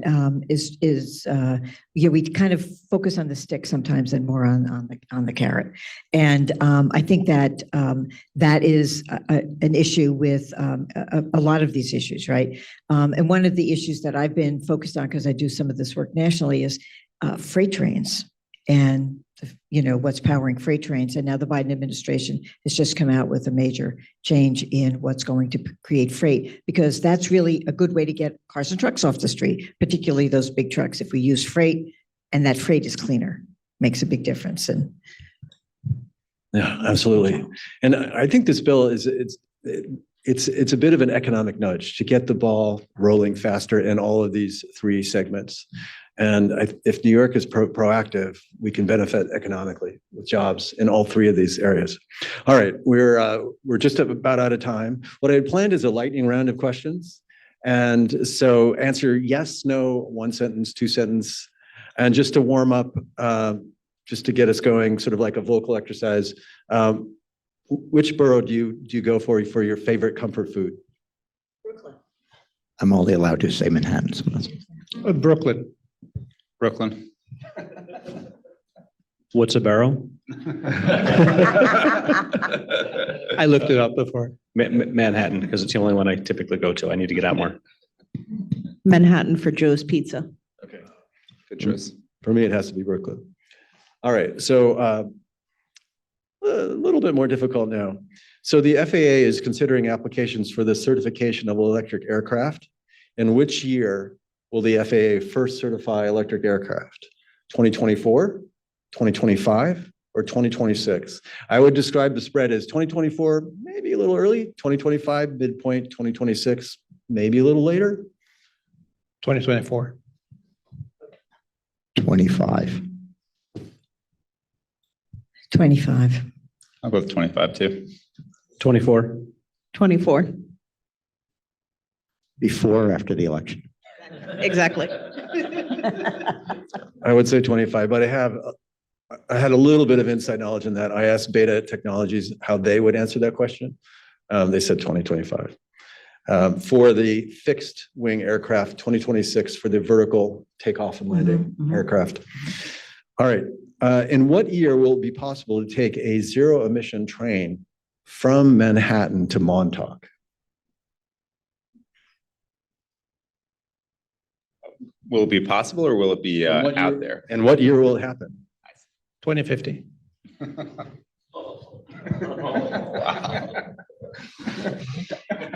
we kind of focus on the stick sometimes and more on the carrot. And I think that that is an issue with a lot of these issues, right? And one of the issues that I've been focused on, because I do some of this work nationally, is freight trains and what's powering freight trains. And now the Biden administration has just come out with a major change in what's going to create freight, because that's really a good way to get cars and trucks off the street, particularly those big trucks. If we use freight and that freight is cleaner, makes a big difference. And yeah, absolutely. And I think this bill is it's a bit of an economic nudge to get the ball rolling faster in all of these three segments. And if New York is proactive, we can benefit economically with jobs in all three of these areas. All right, we're just about out of time. What I had planned is a lightning round of questions. And so answer yes, no, one sentence, two sentence. And just to warm up, just to get us going, sort of like a vocal exercise, which borough do you go for your favorite comfort food? Brooklyn. I'm only allowed to say Manhattan. So Brooklyn. Brooklyn. What's a barrel? I looked it up before. Manhattan, because it's the only one I typically go to. I need to get out more. Manhattan for Joe's Pizza. Okay. Good choice. For me, it has to be Brooklyn. All right, so a little bit more difficult now. So the FAA is considering applications for the certification of electric aircraft. In which year will the FAA first certify electric aircraft? 2024, 2025, or 2026? I would describe the spread as 2024, maybe a little early, 2025, midpoint, 2026, maybe a little later. 2024. 25. 25. I'll go with 25 too. 24. 24. Before or after the election? Exactly. I would say 25, but I had a little bit of inside knowledge in that. I asked Beta Technologies how they would answer that question. They said 2025. For the fixed wing aircraft, 2026 for the vertical takeoff and landing aircraft. All right. In what year will it be possible to take a zero emission train from Manhattan to Montauk? Will it be possible or will it be And what out year- there? And what year will it happen? 2050. Wow.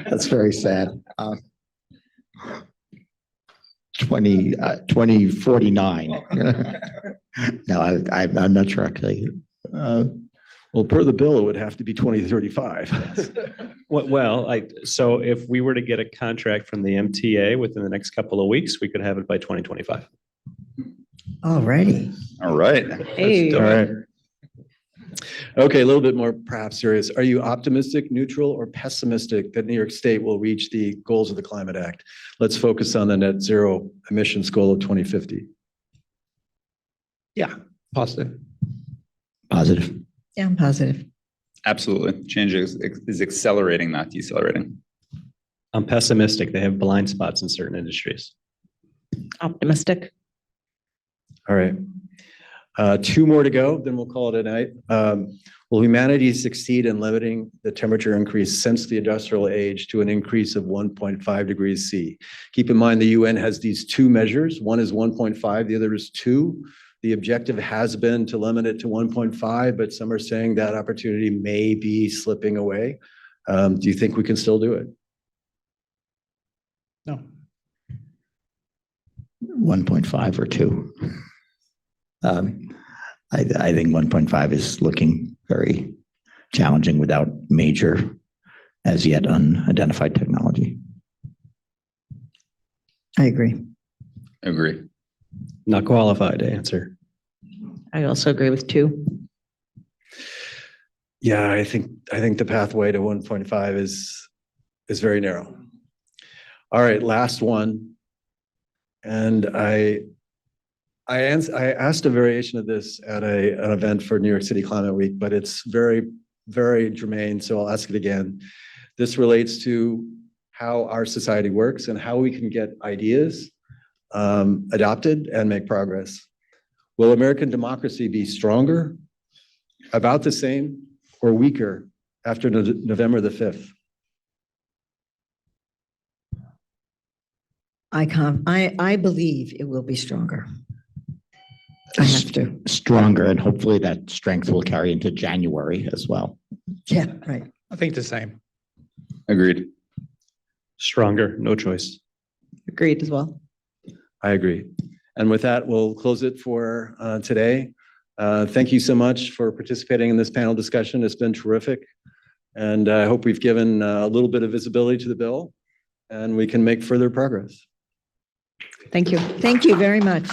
That's very sad. 2049. No, I'm not sure actually. Well, per the bill, it would have to be 2035. So if we were to get a contract from the MTA within the next couple of weeks, we could have it by 2025. Alrighty. All right. Hey. All right. Okay, a little bit more perhaps serious. Are you optimistic, neutral, or pessimistic that New York State will reach the goals of the Climate Act? Let's focus on the net zero emissions goal of 2050. Yeah, positive. Positive. Yeah, I'm positive. Absolutely. Change is accelerating, not decelerating. I'm pessimistic. They have blind spots in certain industries. Optimistic. All right. Two more to go, then we'll call it a night. Will humanity succeed in limiting the temperature increase since the industrial age to an increase of 1.5 degrees C? Keep in mind the UN has these two measures. One is 1.5, the other is 2. The objective has been to limit it to 1.5, but some are saying that opportunity may be slipping away. Do you think we can still do it? No. 1.5 or 2. I think 1.5 is looking very challenging without major, as yet unidentified technology. I agree. Agree. Not qualified to answer. I also agree with 2. Yeah, I think the pathway to 1.5 is very narrow. All right, last one. And I asked a variation of this at an event for New York City Climate Week, but it's very, very germane, so I'll ask it again. This relates to how our society works and how we can get ideas adopted and make progress. Will American democracy be stronger, about the same, or weaker after November the 5th? I believe it will be stronger. I have to. Stronger, and hopefully that strength will carry into January as well. Yeah, right. I think the same. Agreed. Stronger, no choice. Agreed as well. I agree. And with that, we'll close it for today. Thank you so much for participating in this panel discussion. It's been terrific. And I hope we've given a little bit of visibility to the bill and we can make further progress. Thank you. Thank you very much.